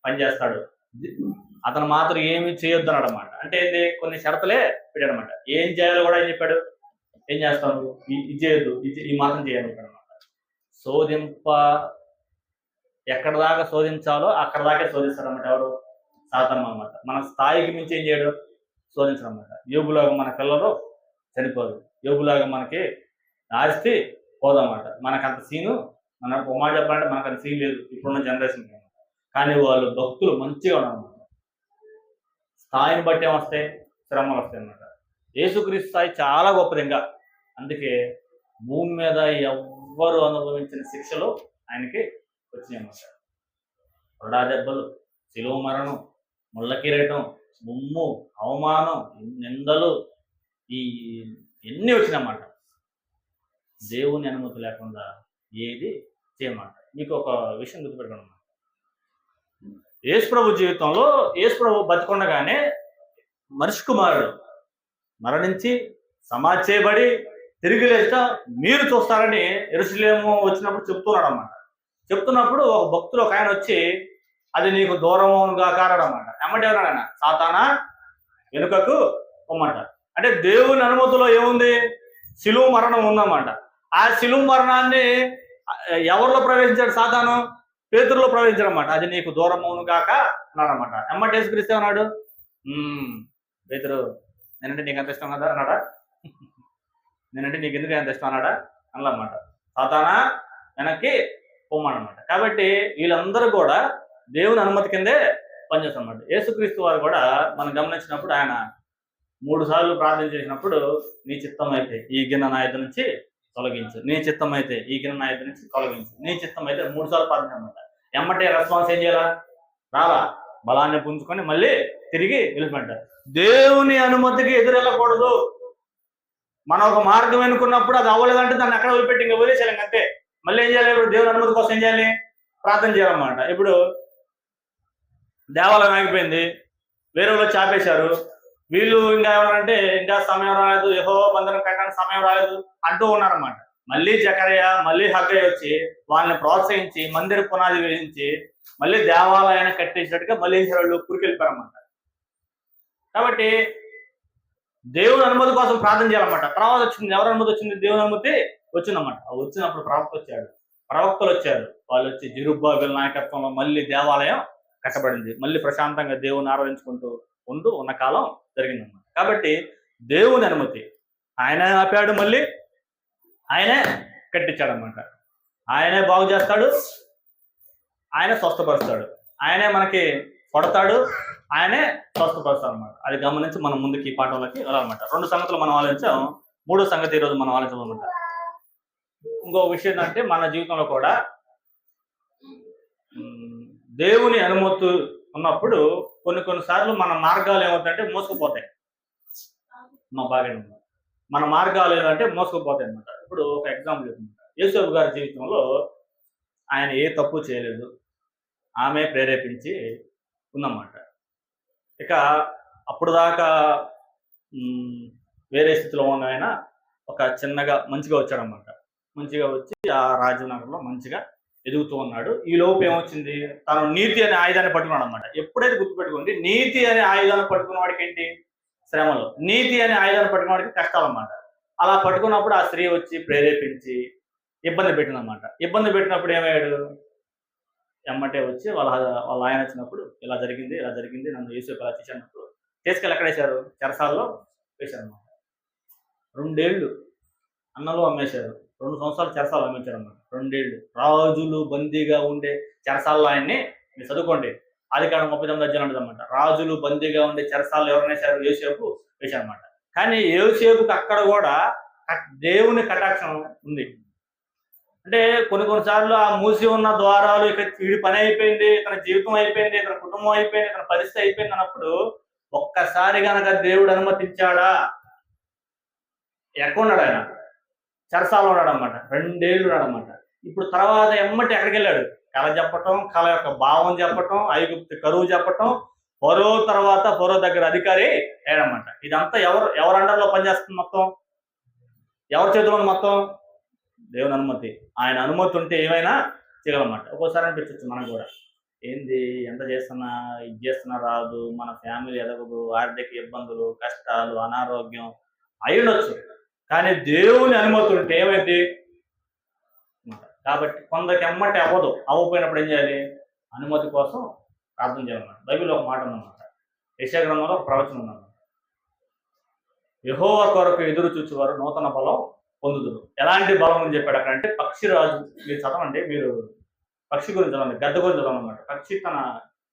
పనిచేస్తాడు. అతను మాత్రం ఏమి చేయొద్దు అన్నాడు అన్నమాట. అంటే ఏంది? కొన్ని షరతులే పెట్టాడు అనమాట. ఏం చేయాలో కూడా ఏం చెప్పాడు? ఏం చేస్తాను, ఇది చేయొద్దు, ఈ మాత్రం చేయాలి అనమాట. శోధింప ఎక్కడ దాకా శోధించాలో అక్కడ దాకే శోధిస్తాడు అనమాట. ఎవరు? సాతాను అన్నమాట. మన స్థాయికి మించి ఏం చేయడు? శోధించడం అనమాట. యోబులాగా మన పిల్లలు చనిపోదు, యోబులాగా మనకి ఆస్తి పోదన్నమాట. మనకు అంత సీను, మన మాట చెప్పాలంటే మనకు అంత సీన్ లేదు ఇప్పుడున్న జనరేషన్. కానీ వాళ్ళు భక్తులు మంచిగా ఉన్నారన్నమాట. స్థాయిని బట్టి ఏమొస్తాయి? శ్రమలు వస్తాయి అన్నమాట. యేసుక్రీస్తు స్థాయి చాలా గొప్పది. ఇంకా అందుకే భూమి మీద ఎవ్వరు అనుభవించిన శిక్షలు ఆయనకి వచ్చినాయన్నమాట. కొరడా దెబ్బలు, శిలువ మరణం, ముళ్ళ కిరీటం, ముమ్ము, అవమానం, నిందలు, ఎన్ని వచ్చినాయన్నమాట. దేవుని అనుమతి లేకుండా ఏది చేయమాట. మీకు ఒక విషయం గుర్తుపెట్టుకోండి. యేసుప్రభు జీవితంలో యేసుప్రభు బతికొండగానే మనిషి కుమారుడు మరణించి సమాధి చేయబడి తిరిగి లేక మీరు చూస్తారని యెరూషలేము వచ్చినప్పుడు చెప్తున్నాడు అన్నమాట. చెప్తున్నప్పుడు ఒక భక్తులు ఒక ఆయన వచ్చి అది నీకు దూరముగా కారడమాట. ఎమ్మటి ఎవరాయన? సాతానా వెనుకకు పొమ్మంట. అంటే దేవుని అనుమతిలో ఏముంది? శిలువ మరణం ఉందన్నమాట. ఆ శిలువ మరణాన్ని ఎవరిలో ప్రవేశించాడు? సాతాను పేతురులో ప్రవేశించాడన్నమాట. అది నీకు దూరమును గాక అన్నాడన్నమాట. ఎమ్మటి యేసుక్రీస్తు అన్నాడు, పేతురు నేనంటే నీకు ఎంత ఇష్టం కదా అన్నాడా? నేనంటే నీకు ఎందుకు ఎంత ఇష్టం అన్నాడా? అన్నమాట. సాతానా వెనక్కి పొమ్మన్నమాట. కాబట్టి వీళ్ళందరూ కూడా దేవుని అనుమతి కిందే పనిచేస్తారు అన్నమాట. యేసుక్రీస్తు వారు కూడా మనం గమనించినప్పుడు ఆయన 3 సార్లు ప్రార్థన చేసినప్పుడు నీ చిత్తం అయితే ఈ గిన్నె నా యొద్ద నుంచి తొలగించు, నీ చిత్తం అయితే ఈ గిన్నె నా యొద్ద నుంచి తొలగించు, నీ చిత్తం అయితే 3 సార్లు ప్రార్థన అనమాట. ఎమ్మటే రెస్పాన్స్ ఏం చేయాలా? రాలా, బలాన్ని పుంజుకొని మళ్ళీ తిరిగి వెళ్ళిపోంటారు. దేవుని అనుమతికి ఎదురు వెళ్ళకూడదు. మనం ఒక మార్గం ఎన్నుకున్నప్పుడు అది అవ్వలేదంటే దాన్ని అక్కడ వదిలిపెట్టి ఇంకా వదిలేసేయాలి అంతే. మళ్ళీ ఏం చేయాలి? ఇప్పుడు దేవుని అనుమతి కోసం ఏం చేయాలి? ప్రార్థన చేయాలన్నమాట. ఇప్పుడు దేవాలయం ఆగిపోయింది, వేరే వాళ్ళు చాపేశారు, వీళ్ళు ఇంకా ఏమన్నారంటే ఇంకా సమయం రాలేదు, యెహోవా బంధనం కట్టడానికి సమయం రాలేదు అంటూ ఉన్నారన్నమాట. మళ్ళీ జకర్యా, మళ్ళీ హగ్గయి వచ్చి వాళ్ళని ప్రోత్సహించి మందిర పునాది వేయించి మళ్ళీ దేవాలయాన్ని కట్టేసినట్టుగా మళ్ళీ వాళ్ళు పురికెళ్ళిపోయారన్నమాట. కాబట్టి దేవుని అనుమతి కోసం ప్రార్థన చేయాలన్నమాట. తర్వాత వచ్చింది, ఎవరి అనుమతి వచ్చింది? దేవుని అనుమతి వచ్చిందన్నమాట. వచ్చినప్పుడు ప్రవక్తలు వచ్చారు. వాళ్ళు వచ్చి జెరుబ్బాబెల్ నాయకత్వంలో మళ్ళీ దేవాలయం కట్టబడింది. మళ్ళీ ప్రశాంతంగా దేవుని ఆరాధించుకుంటూ ఉన్న కాలం జరిగిందన్నమాట. కాబట్టి దేవుని అనుమతి, ఆయన ఆపాడు, మళ్ళీ ఆయనే కట్టించాడన్నమాట. ఆయనే బాగు చేస్తాడు, ఆయనే స్వస్థపరుస్తాడు, ఆయనే మనకి కొడతాడు, ఆయనే స్వస్థపరుస్తాడు అన్నమాట. అది గమనించి మనం ముందుకి ఈ పాఠంలోకి వెళ్ళాలన్నమాట. 2 సంగతులు మనం ఆలోచించాం. 3వ సంగతి ఈరోజు మనం ఆలోచించాలన్నమాట. ఇంకో విషయం ఏంటంటే మన జీవితంలో కూడా దేవుని అనుమతి ఉన్నప్పుడు కొన్నిసార్లు మన మార్గాలు ఏమవుతాయంటే మోసుకుపోతాయి. మన మార్గాలు ఏంటంటే మోసుకుపోతాయి అన్నమాట. ఇప్పుడు ఒక ఎగ్జాంపుల్ చెప్తున్నా. యేసయ్య గారి జీవితంలో ఆయన ఏ తప్పు చేయలేదు, ఆమె ప్రేరేపించి ఉందన్నమాట. ఇక అప్పుడు దాకా వేరే స్థితిలో ఉన్న ఆయన ఒక చిన్నగా మంచిగా వచ్చాడనమాట. మంచిగా వచ్చి ఆ రాజనగరంలో మంచిగా ఎదుగుతూ ఉన్నాడు. ఈ లోపు ఏమొచ్చింది, తను నీతి అనే ఆయుధాన్ని పట్టుకున్నాడు అనమాట. ఎప్పుడైతే గుర్తుపెట్టుకోండి, నీతి అనే ఆయుధాన్ని పట్టుకున్న వాడికి ఏంటి శ్రమలు, నీతి అనే ఆయుధాన్ని పట్టుకున్న వాడికి కష్టాలు అన్నమాట. అలా పట్టుకున్నప్పుడు ఆ స్త్రీ వచ్చి ప్రేరేపించి ఇబ్బంది పెట్టిందన్నమాట. ఇబ్బంది పెట్టినప్పుడు ఏమయ్యాడు, ఎమ్మటే వచ్చి వాళ్ళ ఆయన వచ్చినప్పుడు ఇలా జరిగింది నన్ను యేసేపు ఇలా చేసినప్పుడు తీసుకెళ్ళి ఎక్కడ వేశారు, చెరసాల్లో వేశారు అనమాట. 2 ఏళ్ళు అన్నలు అమ్మేశారు, 2 సంవత్సరాలు చెరసాలు అమ్మించారు అన్నమాట. 2 ఏళ్ళు రాజులు బందీగా ఉండే చెరసాల్లో ఆయన్ని, మీరు చదువుకోండి, ఆదికాండం 39 అధ్యాయం అనమాట. రాజులు బందీగా ఉండే చెరసాల్లో ఎవరిని వేశారు, యోసేపు వేశారు అనమాట. కానీ యోసేపుకి అక్కడ కూడా దేవుని కటాక్షం ఉంది. అంటే కొన్నిసార్లు ఆ మూసి ఉన్న ద్వారాలు ఇక వీడి పని అయిపోయింది, ఇతని జీవితం అయిపోయింది, ఇతని కుటుంబం అయిపోయింది, ఇతని పరిస్థితి అయిపోయింది అన్నప్పుడు ఒక్కసారి గనక దేవుడు అనుమతించాడా, ఎక్కడున్నాడు ఆయన, చెరసాలలో ఉన్నాడు అనమాట. 2 ఏళ్ళు ఉన్నాడు అనమాట. ఇప్పుడు తర్వాత ఎమ్మటి ఎక్కడికి వెళ్ళాడు, కళ చెప్పటం, కళ యొక్క భావం చెప్పటం, ఐగుప్తు కరువు చెప్పటం, ఫరో తర్వాత ఫరో దగ్గర అధికారి అయ్యాడనమాట. ఇదంతా ఎవరు అండర్లో పనిచేస్తుంది, మొత్తం ఎవరి చేతిలో మొత్తం, దేవుని అనుమతి. ఆయన అనుమతి ఉంటే ఏమైనా చేయగలమాట. ఒక్కోసారి అనిపించచ్చు మనకు కూడా, ఏంది ఎంత చేస్తున్నా ఇది చేస్తున్నా రాదు, మన ఫ్యామిలీ ఎదగదు, ఆర్థిక ఇబ్బందులు, కష్టాలు, అనారోగ్యం అయ్యుండొచ్చు, కానీ దేవుని అనుమతి ఉంటే ఏమైంది. కాబట్టి కొందరికి ఎమ్మటి అవ్వపోయినప్పుడు ఏం చేయాలి, అనుమతి కోసం ప్రార్థన చేయాలన్నమాట. బైబిల్లో ఒక మాట ఉందన్నమాట, యెషయా గ్రంథంలో ఒక ప్రవచనం ఉందన్నమాట. యెహోవా కొరకు ఎదురు చూచేవారు నూతన బలం పొందుదురు. ఎలాంటి బలం అని చెప్పాడు అక్కడ అంటే, పక్షిరాజు, మీరు చదవండి, మీరు పక్షి గురించి చదవండి, గద్ద గురించి చదవనమాట. పక్షి తన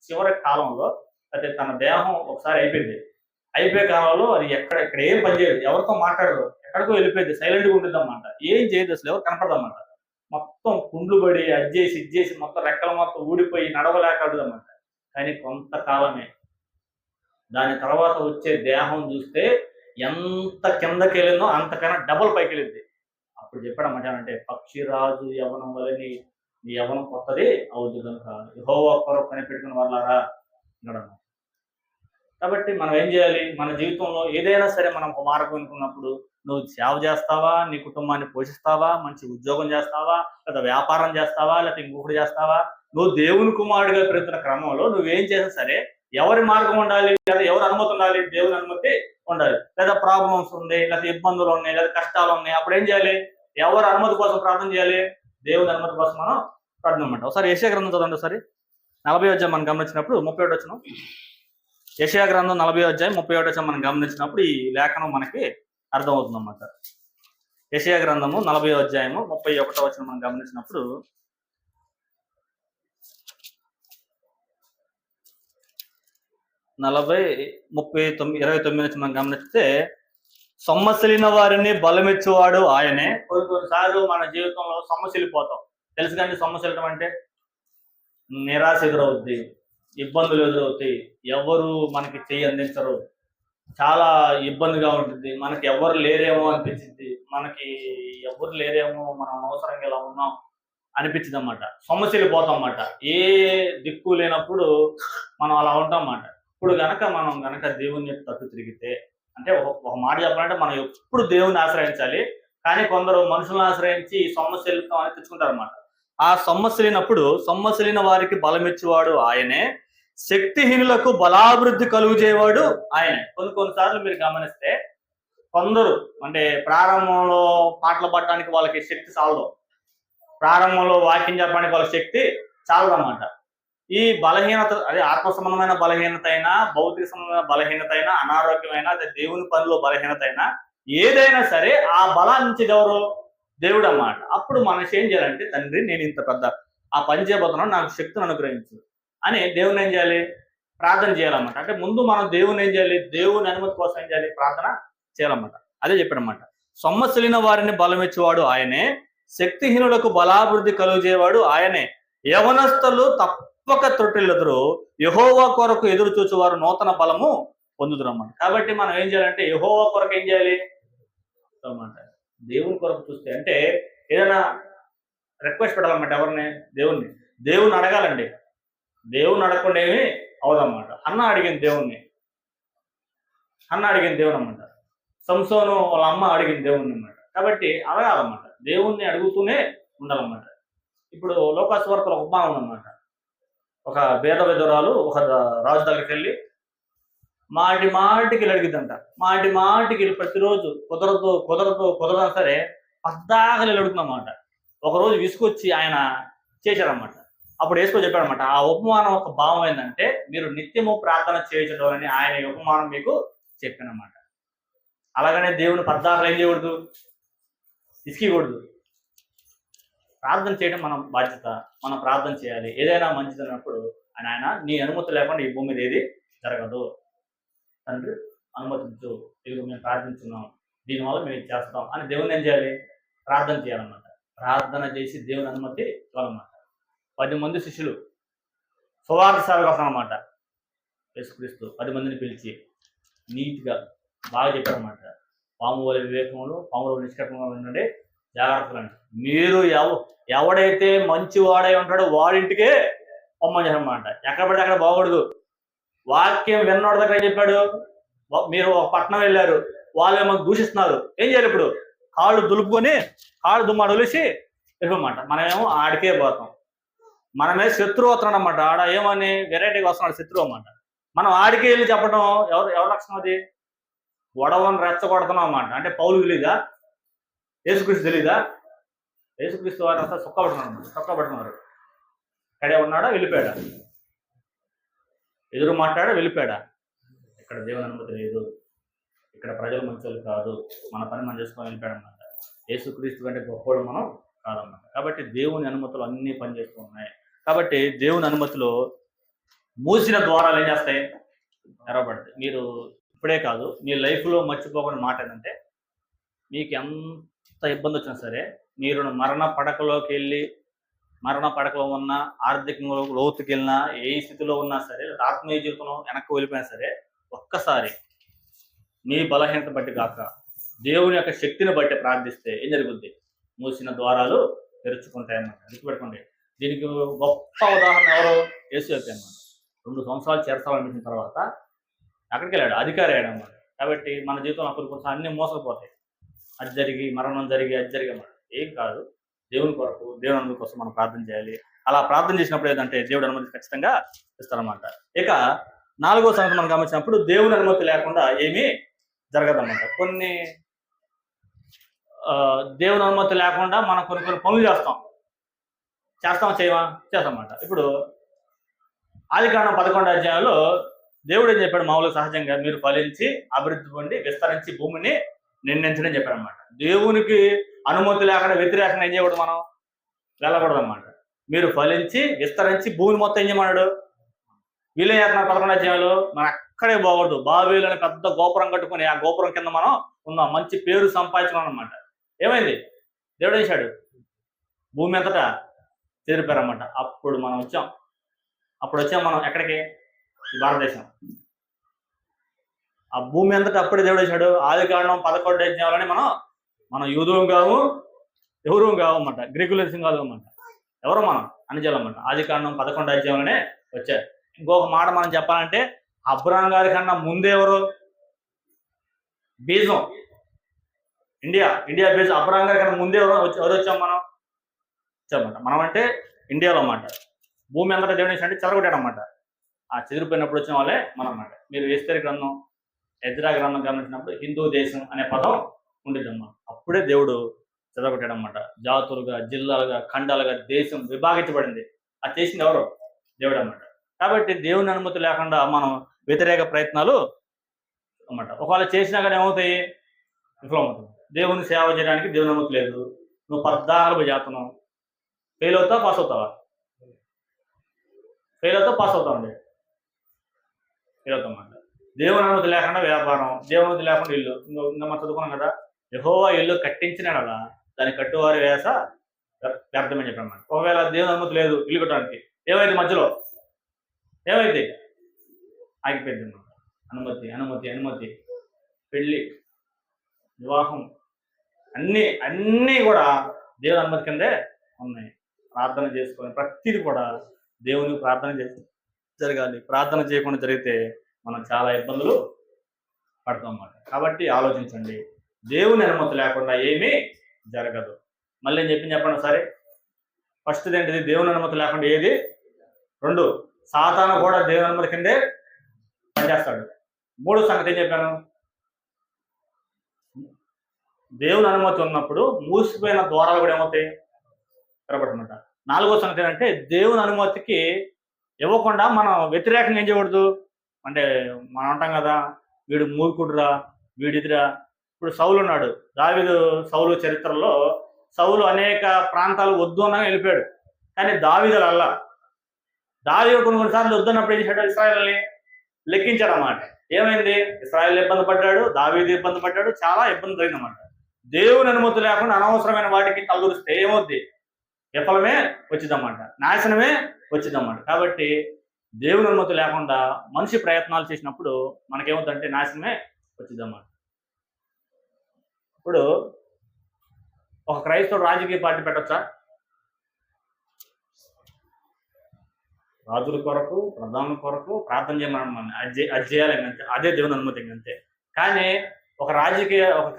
చివరి కాలంలో, అయితే తన దేహం ఒకసారి అయిపోయే కాలంలో అది ఇక్కడ ఏం పని చేయదు, ఎవరితో మాట్లాడదు, ఎక్కడికో వెళ్ళిపోయింది, సైలెంట్గా ఉంటుంది అన్నమాట. ఏం చేయదు, అసలు ఎవరు కనపడదన్నమాట. మొత్తం కుండ్లు పడి ఇది చేసి మొత్తం రెక్కలు మొత్తం ఊడిపోయి నడవలేకూడదన్నమాట. కానీ కొంతకాలమే, దాని తర్వాత వచ్చే దేహం చూస్తే ఎంత కిందకి వెళ్ళిందో అంతకన్నా డబుల్ పైకి వెళ్ళింది. అప్పుడు చెప్పాడన్నమాట, అంటే పక్షిరాజు యవనం వల్ల నీ యవనం కొత్తది అవుతుంది కనుక యెహోవా కొరకు కనిపెట్టుకున్న వాళ్ళారా అన్నాడు. కాబట్టి మనం ఏం చేయాలి, మన జీవితంలో ఏదైనా సరే మనం ఒక మార్గం అనుకున్నప్పుడు, నువ్వు సేవ చేస్తావా, నీ కుటుంబాన్ని పోషిస్తావా, మంచి ఉద్యోగం చేస్తావా, లేదా వ్యాపారం చేస్తావా, లేకపోతే ఇంకొకటి చేస్తావా, నువ్వు దేవుని కుమారుడిగా పెరుగుతున్న క్రమంలో నువ్వేం చేసినా సరే ఎవరి మార్గం ఉండాలి, లేదా ఎవరి అనుమతి ఉండాలి, దేవుని అనుమతి ఉండాలి. లేదా ప్రాబ్లమ్స్ ఉంది, లేదా ఇబ్బందులు ఉన్నాయి, లేదా కష్టాలు ఉన్నాయి, అప్పుడు ఏం చేయాలి, ఎవరి అనుమతి కోసం ప్రార్థన చేయాలి, దేవుని అనుమతి కోసం మనం ప్రార్థన అనమాట. ఒకసారి యెషయా గ్రంథం చదవండి, ఒకసారి 40వ అధ్యాయం మనం గమనించినప్పుడు 31వ వచనం, యెషయా గ్రంథం 40వ అధ్యాయం 31వ వచనం మనం గమనించినప్పుడు ఈ లేఖనం మనకి అర్థమవుతుంది అన్నమాట. యెషయా గ్రంథము 40వ అధ్యాయము 31వ వచనం మనం గమనించినప్పుడు, 29 మనం గమనిస్తే, సొమ్మసిలిన వారిని బలమిచ్చేవాడు ఆయనే. కొన్నిసార్లు మన జీవితంలో సొమ్మసిలిపోతాం, తెలుసు కానీ సొమ్మసిలటం అంటే నిరాశ ఎదురవుద్ది, ఇబ్బందులు ఎదురవుతాయి, ఎవరు మనకి చెయ్యి అందించరు, చాలా ఇబ్బందిగా ఉంటుంది, మనకి ఎవరు లేరేమో అనిపించింది, మనకి ఎవరు లేరేమో, మనం అవసరంగా ఇలా ఉన్నాం అనిపించింది అన్నమాట. సొమ్మసిలిపోతాం అన్నమాట. ఏ దిక్కు లేనప్పుడు మనం అలా ఉంటాం అన్నమాట. ఇప్పుడు మనం గనక దేవుని తట్టు తిరిగితే, అంటే ఒక మాట చెప్పాలంటే మనం ఎప్పుడు దేవుని ఆశ్రయించాలి, కానీ కొందరు మనుషులను ఆశ్రయించి సొమ్మసిలుతాం అని తెచ్చుకుంటారు అన్నమాట. ఆ సొమ్మసిలిన వారికి బలమిచ్చేవాడు ఆయనే, శక్తిహీనులకు బలాభివృద్ధి కలుగు చేయవాడు ఆయనే. కొన్నిసార్లు మీరు గమనిస్తే, కొందరు అంటే ప్రారంభంలో పాటలు పాడటానికి వాళ్ళకి శక్తి చాలదు, ప్రారంభంలో వాక్యం చెప్పడానికి వాళ్ళ శక్తి చాలదన్నమాట. ఈ బలహీనత, అదే ఆత్మ సంబంధమైన బలహీనత అయినా, భౌతిక సంబంధమైన బలహీనత అయినా, అనారోగ్యమైనా, అదే దేవుని పనిలో బలహీనత అయినా, ఏదైనా సరే ఆ బలాన్ని నుంచి ఎవరు, దేవుడు అన్నమాట. అప్పుడు మనిషి ఏం చేయాలంటే, తండ్రి నేను ఇంత పెద్ద ఆ పని చేయబోతున్నాను, నాకు శక్తిని అనుగ్రహించు అని దేవుని ఏం చేయాలి, ప్రార్థన చేయాలన్నమాట. అంటే ముందు మనం దేవుని ఏం చేయాలి, దేవుని అనుమతి కోసం ఏం చేయాలి, ప్రార్థన చేయాలన్నమాట. అదే చెప్పాడన్నమాట, సొమ్మసిలిన వారిని బలమిచ్చేవాడు ఆయనే, శక్తిహీనులకు బలాభివృద్ధి కలుగజేవాడు ఆయనే, యవనస్తులు తప్పక త్రొట్టిల్లుదురు, యెహోవా కొరకు ఎదురు చూచేవారు నూతన బలము పొందుదురు అన్నమాట. కాబట్టి మనం ఏం చేయాలంటే, యెహోవా కొరకు ఏం చేయాలి అన్నమాట, దేవుని కొరకు చూస్తే, అంటే ఏదైనా రిక్వెస్ట్ పెట్టాలన్నమాట, ఎవరిని, దేవుని అడగాలండి. దేవుని అడగకుండా ఏమి అవదన్నమాట. అన్న అడిగింది దేవుణ్ణి అన్నమాట, సంసోను వాళ్ళ అమ్మ అడిగింది దేవుణ్ణి అన్నమాట. కాబట్టి అడగాలన్నమాట. దేవుణ్ణి అడుగుతూనే ఉండాలన్నమాట. ఇప్పుడు లోకాసువార్తలో ఒక ఉపమానం ఉందన్నమాట. ఒక పేద విధవరాలు ఒక రాజు దగ్గరికి వెళ్ళి మాటి మాటికి వెళ్ళి అడిగిద్దంట. మాటి మాటికి వెళ్ళి ప్రతిరోజు కుదరదు కుదరదు కుదరదు సరే పద్దాకలు వెళ్ళి అడుగుతుందన్నమాట. ఒకరోజు విసుకొచ్చి ఆయన చేశారన్నమాట. అప్పుడు యేసు చెప్పాడన్నమాట, ఆ ఉపమానం ఒక భావం ఏంటంటే మీరు నిత్యము ప్రార్థన చేయడం అని ఆయన ఈ ఉపమానం మీకు చెప్పానన్నమాట. అలాగనే దేవుని పద్దాకలు ఏం చేయకూడదు, ఇసికూడదు. ప్రార్థన చేయడం మన బాధ్యత. మనం ప్రార్థన చేయాలి. ఏదైనా మంచిది అన్నప్పుడు ఆయన నీ అనుమతి లేకుండా ఈ భూమి మీద ఏది జరగదు, తండ్రి అనుమతించు, ఇదిగో మేము ప్రార్థించున్నాం, దీనివల్ల మేము ఇది చేస్తాం అని దేవుని ఏం చేయాలి, ప్రార్థన చేయాలన్నమాట. ప్రార్థన చేసి దేవుని అనుమతి ఇవ్వాలన్నమాట. 10 మంది శిష్యులు సువార్త సేవకు వస్తామన్నమాట. యేసుక్రీస్తు 10 మందిని పిలిచి నీట్గా బాగా చెప్పారన్నమాట. పాము వలె వివేకములు, పాముల నిష్కటంగా ఉండండి, జాగ్రత్తలు అంటే మీరు ఎవడైతే మంచివాడై ఉంటాడో వాడింటికే పొమ్మని చెప్పమాట. ఎక్కడ పడితే అక్కడ బాగూడదు. వాక్యం విన్నోడి దగ్గర చెప్పాడు, మీరు ఒక పట్టణం వెళ్ళారు, వాళ్ళు ఏమో దూషిస్తున్నారు, ఏం చేయాలి ఇప్పుడు, కాళ్ళు దులుపుకొని కాళ్ళు దుమ్మాడు వదిలేసి వెళ్ళమాట. మనమేమో ఆడికే పోతాం. మనమే శత్రువు అవుతున్నాడు అన్నమాట. ఆడ ఏమని వెరైటీగా వస్తున్నాడు శత్రువు అన్నమాట. మనం ఆడికే వెళ్ళి చెప్పడం ఎవరి లక్షణం అది, గొడవను రెచ్చగొడుతున్నాం అన్నమాట. అంటే పౌలు తెలీదా, యేసుక్రీస్తు తెలీదా, యేసుక్రీస్తు వారిని అంతా సొక్కబడుతున్నారు. ఇక్కడే ఉన్నాడా వెళ్ళిపోయాడా, ఎదురు మాట్లాడా వెళ్ళిపోయాడా. ఇక్కడ దేవుని అనుమతి లేదు, ఇక్కడ ప్రజలు మంచోళ్ళు కాదు, మన పని మనం చేసుకొని వెళ్ళిపోయాడన్నమాట. యేసుక్రీస్తు కంటే గొప్పవాడు మనం కాదన్నమాట. కాబట్టి దేవుని అనుమతులు అన్నీ పనిచేస్తూ ఉన్నాయి. కాబట్టి దేవుని అనుమతిలో మూసిన ద్వారాలు ఏం చేస్తాయి, తెరవబడతాయి. మీరు ఇప్పుడే కాదు, మీ లైఫ్లో మర్చిపోకుండా మాట ఏంటంటే, మీకు ఎంత ఇబ్బంది వచ్చినా సరే, మీరు మరణ పడకలో ఉన్నా, ఆర్థికంగా లోతుకి వెళ్ళినా, ఏ స్థితిలో ఉన్నా సరే, ఆత్మీయ జీవితంలో వెనక్కి వెళ్ళిపోయినా సరే, ఒక్కసారి మీ బలహీనత బట్టి కాక దేవుని యొక్క శక్తిని బట్టి ప్రార్థిస్తే ఏం జరుగుద్ది, మూసిన ద్వారాలు తెరుచుకుంటాయన్నమాట. గుర్తుపెట్టుకోండి. దీనికి గొప్ప ఉదాహరణ ఎవరు, యేసు అన్నమాట. 2 సంవత్సరాలు చేర్చాలనిపించిన తర్వాత అక్కడికి వెళ్ళాడు, అధికారి అయ్యాడు అన్నమాట. కాబట్టి మన జీవితంలో కొన్ని అన్ని మోసపోతాయి. అది జరిగి మరణం జరిగి అది జరిగన్నమాట. ఏం కాదు, దేవుని కొరకు దేవుని అనుమతి కోసం మనం ప్రార్థన చేయాలి. అలా ప్రార్థన చేసినప్పుడు ఏంటంటే దేవుడి అనుమతి ఖచ్చితంగా ఇస్తారన్నమాట. ఇక 4వ సంగతి మనం గమనించినప్పుడు దేవుని అనుమతి లేకుండా ఏమీ జరగదన్నమాట. దేవుని అనుమతి లేకుండా మనం కొన్ని పనులు చేస్తామన్నమాట. ఇప్పుడు ఆదికాండం 11వ అధ్యాయంలో దేవుడు ఏం చెప్పాడు, మామూలుగా సహజంగా మీరు ఫలించి అభివృద్ధి పొంది విస్తరించి భూమిని నిందించడం చెప్పాడు అన్నమాట. దేవునికి అనుమతి లేకుండా వ్యతిరేకంగా ఏం చేయకూడదు, మనం వెళ్ళకూడదు అన్నమాట. మీరు ఫలించి విస్తరించి భూమిని మొత్తం ఏం చేయమన్నాడు. వీళ్ళేం చేస్తున్నారు 11వ అధ్యాయంలో, మనం అక్కడే పోకూడదు. బాబేలు అనే పెద్ద గోపురం కట్టుకుని ఆ గోపురం కింద మనం ఉన్నాం, మంచి పేరు సంపాదించుకున్నాం అన్నమాట. ఏమైంది, దేవుడు వేశాడు, భూమి అంతటా చేరిపోయారన్నమాట. అప్పుడు వచ్చాం మనం ఎక్కడికి, ఈ భారతదేశం. ఆ భూమి అంతటా అప్పుడే దేవుడు వేశాడు. ఆదికాండం 11వ అధ్యాయంలోనే మనం యూదులం కావు, ఎవరు కావన్నమాట, గ్రీకుల దేశం కాదు అన్నమాట. ఎవరు మనం అన్నజాలన్నమాట. ఆదికాండం 11వ అధ్యాయంలోనే వచ్చారు. ఇంకొక మాట మనం చెప్పాలంటే, అబ్రహాం గారి కన్నా ముందే ఎవరు, బీజం, ఇండియా బీజం. అబ్రహాం గారి కన్నా ముందే ఎవరు వచ్చాం మనం వచ్చామన్నమాట. మనం అంటే ఇండియాలో అన్నమాట. భూమి అంతటా దేవుని అంటే చెదరగొట్టాడు అన్నమాట. ఆ చెదిరిపోయినప్పుడు వచ్చిన వాళ్ళే మనం అన్నమాట. మీరు ఎస్తేరు గ్రంథం, ఎజ్రా గ్రంథం గమనించినప్పుడు హిందూ దేశం అనే పదం ఉండేదన్నమాట. అప్పుడే దేవుడు చెదరగొట్టాడు అన్నమాట. జాతులుగా, జిల్లాలుగా, ఖండాలుగా దేశం విభాగించబడింది. అది చేసింది ఎవరు, దేవుడు అన్నమాట. కాబట్టి దేవుని అనుమతి లేకుండా మనం వ్యతిరేక ప్రయత్నాలు అన్నమాట ఒకవేళ చేసినా కానీ ఏమవుతాయి, విఫలమవుతుంది. దేవుని సేవ చేయడానికి దేవుని అనుమతి లేదు, నువ్వు పద్దాలు చేస్తున్నావు, ఫెయిల్ అవుతావా పాస్ అవుతావా, ఫెయిల్ అవుతావు పాస్ అవుతావండి, ఫెయిల్ అవుతామన్నమాట. దేవుని అనుమతి లేకుండా వ్యాపారం, దేవుని అనుమతి లేకుండా ఇల్లు. ఇంకా మనం చదువుకున్నాం కదా, యెహోవా ఇల్లు కట్టించినాడు అలా దాని కట్టువారి వేస వ్యర్థమని చెప్పామన్నమాట. ఒకవేళ దేవుని అనుమతి లేదు ఇల్లు కట్టడానికి, ఏమైంది మధ్యలో, ఏమైంది, ఆగిపోయింది అన్నమాట. అనుమతి పెళ్ళి, వివాహం అన్నీ కూడా దేవుని అనుమతి కిందే ఉన్నాయి. ప్రార్థన చేసుకొని ప్రతిదీ కూడా దేవునికి ప్రార్థన చేసి జరగాలి. ప్రార్థన చేయకుండా జరిగితే మనం చాలా ఇబ్బందులు పడతాం అన్నమాట. కాబట్టి ఆలోచించండి, దేవుని అనుమతి లేకుండా ఏమీ జరగదు. మళ్ళీ ఏం చెప్పింది చెప్పండి ఒకసారి. ఫస్ట్ ఏంటిది? దేవుని అనుమతి లేకుండా ఏది. 2, సాతాను కూడా దేవుని అనుమతి కిందే పనిచేస్తాడు. 3 సంగతి ఏం చెప్పాను? దేవుని అనుమతి ఉన్నప్పుడు మూసిపోయిన ద్వారాలు కూడా ఏమవుతాయి? తెరపడమాట. 4వ సంగతి ఏంటంటే దేవుని అనుమతికి ఇవ్వకుండా మనం వ్యతిరేకంగా ఏం చేయకూడదు. అంటే మనం అంటాం కదా, వీడు మూర్ఖుడురా, వీడిదిరా. ఇప్పుడు సౌలు ఉన్నాడు. సౌలు చరిత్రలో సౌలు అనేక ప్రాంతాలు వద్దు అన్నా వెళ్ళిపోయాడు. కానీ దావీదు అలా దావీదు కొన్నిసార్లు వద్దన్నప్పుడు ఏం చేశాడు? ఇశ్రాయేలుని లెక్కించాడు అన్నమాట. ఏమైంది? ఇశ్రాయేలు ఇబ్బంది పడ్డాడు, దావీదు ఇబ్బంది పడ్డాడు, చాలా ఇబ్బంది జరిగిందన్నమాట. దేవుని అనుమతి లేకుండా అనవసరమైన వాటికి తలదూరిస్తే ఏమవుద్ది? విఫలమే వచ్చిందన్నమాట, నాశనమే వచ్చిందన్నమాట. కాబట్టి దేవుని అనుమతి లేకుండా మనిషి ప్రయత్నాలు చేసినప్పుడు మనకేమవుతుందంటే నాశనమే వచ్చిందన్నమాట. ఇప్పుడు ఒక క్రైస్తవుడు రాజకీయ పార్టీ పెట్టొచ్చా? రాజుల కొరకు, ప్రధానుల కొరకు ప్రార్థన చేయమని అది చేయాలి అంతే. అదే దేవుని అనుమతి అంతే. కానీ ఒక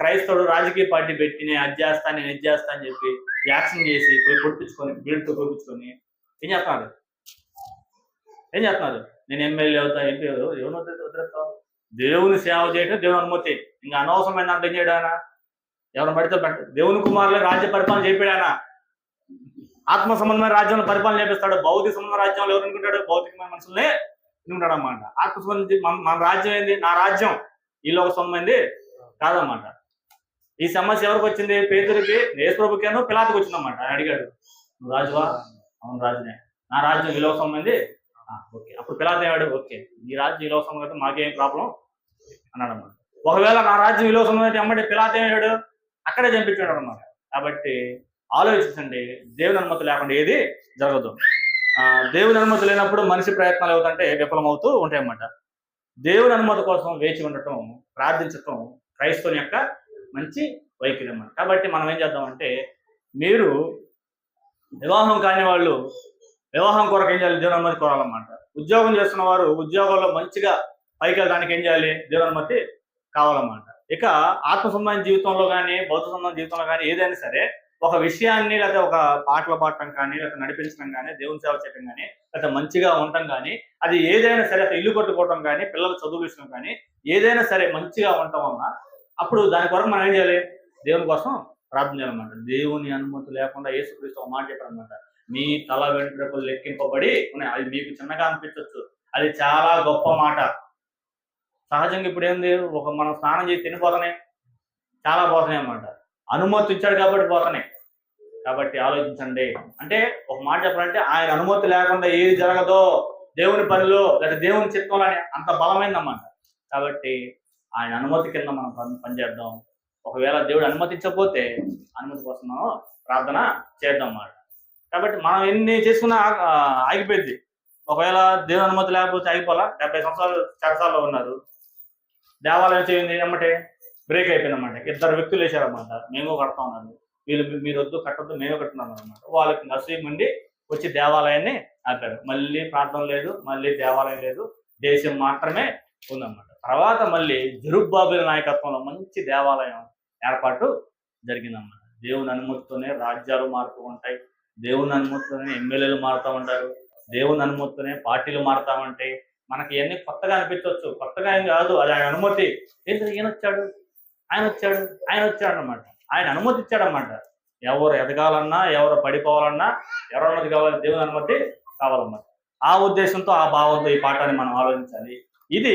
క్రైస్తవుడు రాజకీయ పార్టీ పెట్టి నేను అది చేస్తా, నేను ఇది చేస్తా అని చెప్పి యాక్షన్ చేసి పోయి కొట్టించుకొని బీడ్తో కొట్టించుకొని ఏం చేస్తున్నారు? నేను ఎమ్మెల్యే అవుతా, ఎంపీ ఎవరు దేవుని సేవ చేయడం దేవుని అనుమతి. ఇంకా అనవసరమైన అర్థం చేయడానా? ఎవరు పడితే దేవుని కుమారులే రాజ్య పరిపాలన చేపాడానా? ఆత్మ సంబంధమైన రాజ్యంలో పరిపాలన చేపిస్తాడు. భౌతిక సంబంధమైన రాజ్యంలో ఎవరు అనుకుంటాడు? భౌతికమైన మనుషులనే అనుకుంటాడు అన్నమాట. ఆత్మ సంబంధించి మన రాజ్యం ఏంది? నా రాజ్యం ఈ లోక సంబంధమైంది కాదన్నమాట. ఈ సమస్య ఎవరికి వచ్చింది? పేతురికి, యేసుప్రభుకేనో పిలాతుకు వచ్చిందన్నమాట. ఆయన అడిగాడు, నువ్వు రాజువా? అవును రాజునే. నా రాజ్యం ఈ లోక సంబంధి. ఓకే. అప్పుడు పిలాతు ఏమాడు? ఓకే, ఈ రాజ్యం ఈ లోక సంబంధం మాకేం ప్రాబ్లం అన్నాడు అన్నమాట. ఒకవేళ నా రాజ్యం ఈ లోక సంబంధం అమ్మటి పిలాతు ఏమయ్యాడు? అక్కడే చంపించాడు అన్నమాట. కాబట్టి ఆలోచించండి, దేవుని అనుమతి లేకుండా ఏది జరగదు. దేవుని అనుమతి లేనప్పుడు మనిషి ప్రయత్నాలు ఏమిటంటే విఫలమవుతూ ఉంటాయి అన్నమాట. దేవుని అనుమతి కోసం వేచి ఉండటం, ప్రార్థించటం క్రైస్తవుని యొక్క మంచి వైఖరి అన్నమాట. కాబట్టి మనం ఏం చేద్దామంటే, మీరు వివాహం కాని వాళ్ళు వివాహం కొరకు ఏం చేయాలి? దేవుని అనుమతి కోరాలన్నమాట. ఉద్యోగం చేస్తున్న వారు ఉద్యోగంలో మంచిగా పైకి వెళ్ళడానికి ఏం చేయాలి? దేవుని అనుమతి కావాలన్నమాట. ఇక ఆత్మ సంబంధ జీవితంలో కానీ, భౌతిక సంబంధ జీవితంలో కానీ ఏదైనా సరే ఒక విషయాన్ని, లేకపోతే ఒక పాటలు పాడటం కానీ, లేకపోతే నడిపించడం కానీ, దేవుని సేవ చేయడం కానీ, లేకపోతే మంచిగా ఉండటం కానీ, అది ఏదైనా సరే, ఇల్లు కట్టుకోవడం కానీ, పిల్లల చదువు విషయం కానీ, ఏదైనా సరే మంచిగా ఉండటం వల్ల అప్పుడు దాని కొరకు మనం ఏం చేయాలి? దేవుని కోసం ప్రార్థన చేయాలన్నమాట. దేవుని అనుమతి లేకుండా యేసుక్రీస్తు ఒక మాట చెప్పారన్నమాట, మీ తల వెంట్రుకలు లెక్కింపబడి ఉన్నాయి. అది మీకు చిన్నగా అనిపించవచ్చు, అది చాలా గొప్ప మాట. సహజంగా ఇప్పుడు ఏంది, మనం స్నానం చేసి తినిపోతున్నాయి, చాలా పోతున్నాయి అన్నమాట. అనుమతి ఇచ్చాడు కాబట్టి పోతున్నాయి. కాబట్టి ఆలోచించండి. అంటే ఒక మాట చెప్పాలంటే, ఆయన అనుమతి లేకుండా ఏది జరగదో దేవుని పనిలో, లేదా దేవుని చిత్తంలో అంత బలమైందన్నమాట. కాబట్టి ఆయన అనుమతి కింద మనం పనిచేద్దాం. ఒకవేళ దేవుడు అనుమతించకపోతే అనుమతి కోసం మనం ప్రార్థన చేద్దాం అన్నమాట. కాబట్టి మనం ఎన్ని చేసుకున్నా ఆగిపోయింది. ఒకవేళ దేవుని అనుమతి లేకపోతే ఆగిపోలా. 70 సంవత్సరాలు చెరసాల్లో ఉన్నారు. దేవాలయం చేయండి అమ్మటే బ్రేక్ అయిపోయిందన్నమాట. 2 వ్యక్తులు వేశారన్నమాట, మేము కడతా ఉన్నాను, మీరు వద్దు కట్టొద్దు, మేమే కట్టున్నాం అనమాట. వాళ్ళకి నసీం ఉండి వచ్చి దేవాలయాన్ని ఆపారు. మళ్ళీ ప్రార్థన లేదు, మళ్ళీ దేవాలయం లేదు, దేశం మాత్రమే ఉందన్నమాట. తర్వాత మళ్ళీ జెరుబ్బాబెలు నాయకత్వంలో మంచి దేవాలయం ఏర్పాటు జరిగిందన్నమాట. దేవుని అనుమతితోనే రాజ్యాలు మారుతూ ఉంటాయి, దేవుని అనుమతితోనే ఎమ్మెల్యేలు మారుతూ ఉంటారు, దేవుని అనుమతితోనే పార్టీలు మారుతూ ఉంటాయి. మనకి ఇవన్నీ కొత్తగా అనిపించవచ్చు, కొత్తగా ఏం కాదు, అది ఆయన అనుమతి. ఏంటంటే ఆయన వచ్చాడు అన్నమాట. ఆయన అనుమతి ఇచ్చాడన్నమాట. ఎవరు ఎదగాలన్నా, ఎవరు పడిపోవాలన్నా, ఎవరు అనుమతి కావాలి? దేవుని అనుమతి కావాలన్నమాట. ఆ ఉద్దేశంతో, ఆ భావంతో ఈ పాఠాన్ని మనం ఆలోచించాలి. ఇది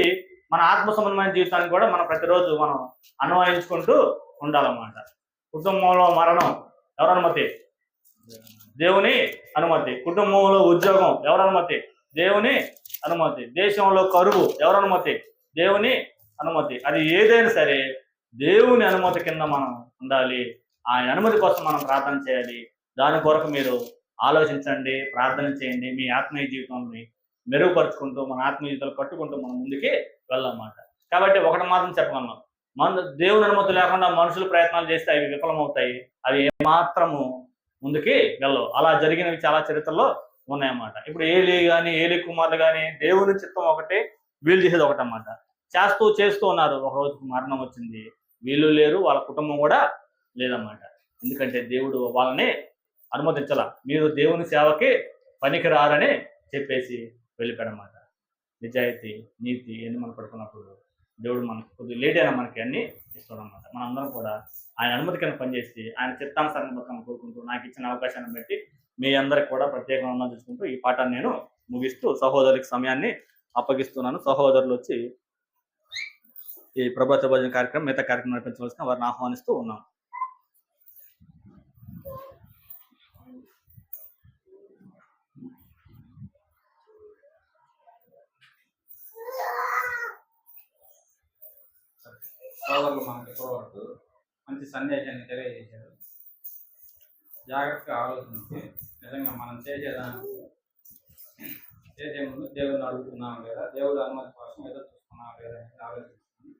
మన ఆత్మ సంబంధమైన జీవితానికి కూడా మనం ప్రతిరోజు మనం అన్వయించుకుంటూ ఉండాలన్నమాట. కుటుంబంలో మరణం ఎవరు అనుమతి? దేవుని అనుమతి. కుటుంబంలో ఉద్యోగం ఎవరు అనుమతి? దేవుని అనుమతి. దేశంలో కరువు ఎవరు అనుమతి? దేవుని అనుమతి. అది ఏదైనా సరే దేవుని అనుమతి కింద మనం ఉండాలి. ఆయన అనుమతి కోసం మనం ప్రార్థన చేయాలి. దాని కొరకు మీరు ఆలోచించండి, ప్రార్థన చేయండి. మీ ఆత్మీయ జీవితాన్ని మెరుగుపరుచుకుంటూ, మన ఆత్మీయ జీవితాలు కట్టుకుంటూ మనం ముందుకి వెళ్ళాలన్నమాట. కాబట్టి ఒకటి మాత్రం చెప్పగలను, దేవుని అనుమతి లేకుండా మనుషులు ప్రయత్నాలు చేస్తే అవి విఫలమవుతాయి, అవి ఏమాత్రము ముందుకి వెళ్ళవు. అలా జరిగినవి చాలా చరిత్రలో ఉన్నాయన్నమాట. ఇప్పుడు ఏలి కుమారులు కానీ దేవుని చిత్తం ఒకటి, వీళ్ళు చేసేది ఒకటి అన్నమాట. చేస్తూ ఉన్నారు. ఒక రోజుకు మరణం వచ్చింది, వీళ్ళు లేరు, వాళ్ళ కుటుంబం కూడా లేదన్నమాట. ఎందుకంటే దేవుడు వాళ్ళని అనుమతించాల. మీరు దేవుని సేవకి పనికిరారని చెప్పేసి వెళ్ళిపోయాడనమాట. నిజాయితీ, నీతి ఎన్ని మనం పడుకున్నప్పుడు దేవుడు మనకు కొద్దిగా లేట్ అయినా మనకి అన్ని ఇస్తాడనమాట. మనందరం కూడా ఆయన అనుమతి కింద పనిచేసి ఆయన చిత్తానుసారంగా బతకాలని కోరుకుంటూ నాకు ఇచ్చిన అవకాశాన్ని బట్టి మీ అందరికి కూడా ప్రత్యేకంగా చూసుకుంటూ ఈ పాఠాన్ని నేను ముగిస్తూ సహోదరులకు సమయాన్ని అప్పగిస్తున్నాను. సహోదరులు వచ్చి ఈ ప్రభాత భోజన కార్యక్రమం మిగతా కార్యక్రమం నడిపించవలసిన వారిని ఆహ్వానిస్తూ ఉన్నాం. సోదరులు మనకి ఇప్పటివరకు మంచి సందేశాన్ని తెలియజేశారు. జాగ్రత్తగా ఆలోచించి నిజంగా మనం చేసే ముందు దేవుడిని అడుగుతున్నాం లేదా, దేవుడు అనుమతి కోసం ఏదో చూస్తున్నాం లేదా అని ఆలోచిస్తున్నాం.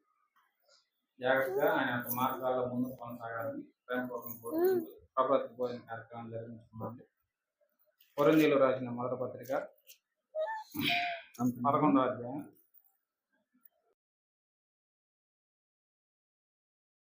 జాగ్రత్తగా ఆయన యొక్క మార్గాల్లో ముందుకు కొనసాగాలని ప్రేమపూర్వకం కోరుకుంటూ ప్రభాత భోజన కార్యక్రమం జరిగించుకున్నాండి. కొరింథీయులకు రాసిన మొదటి పత్రిక 11వ అధ్యాయం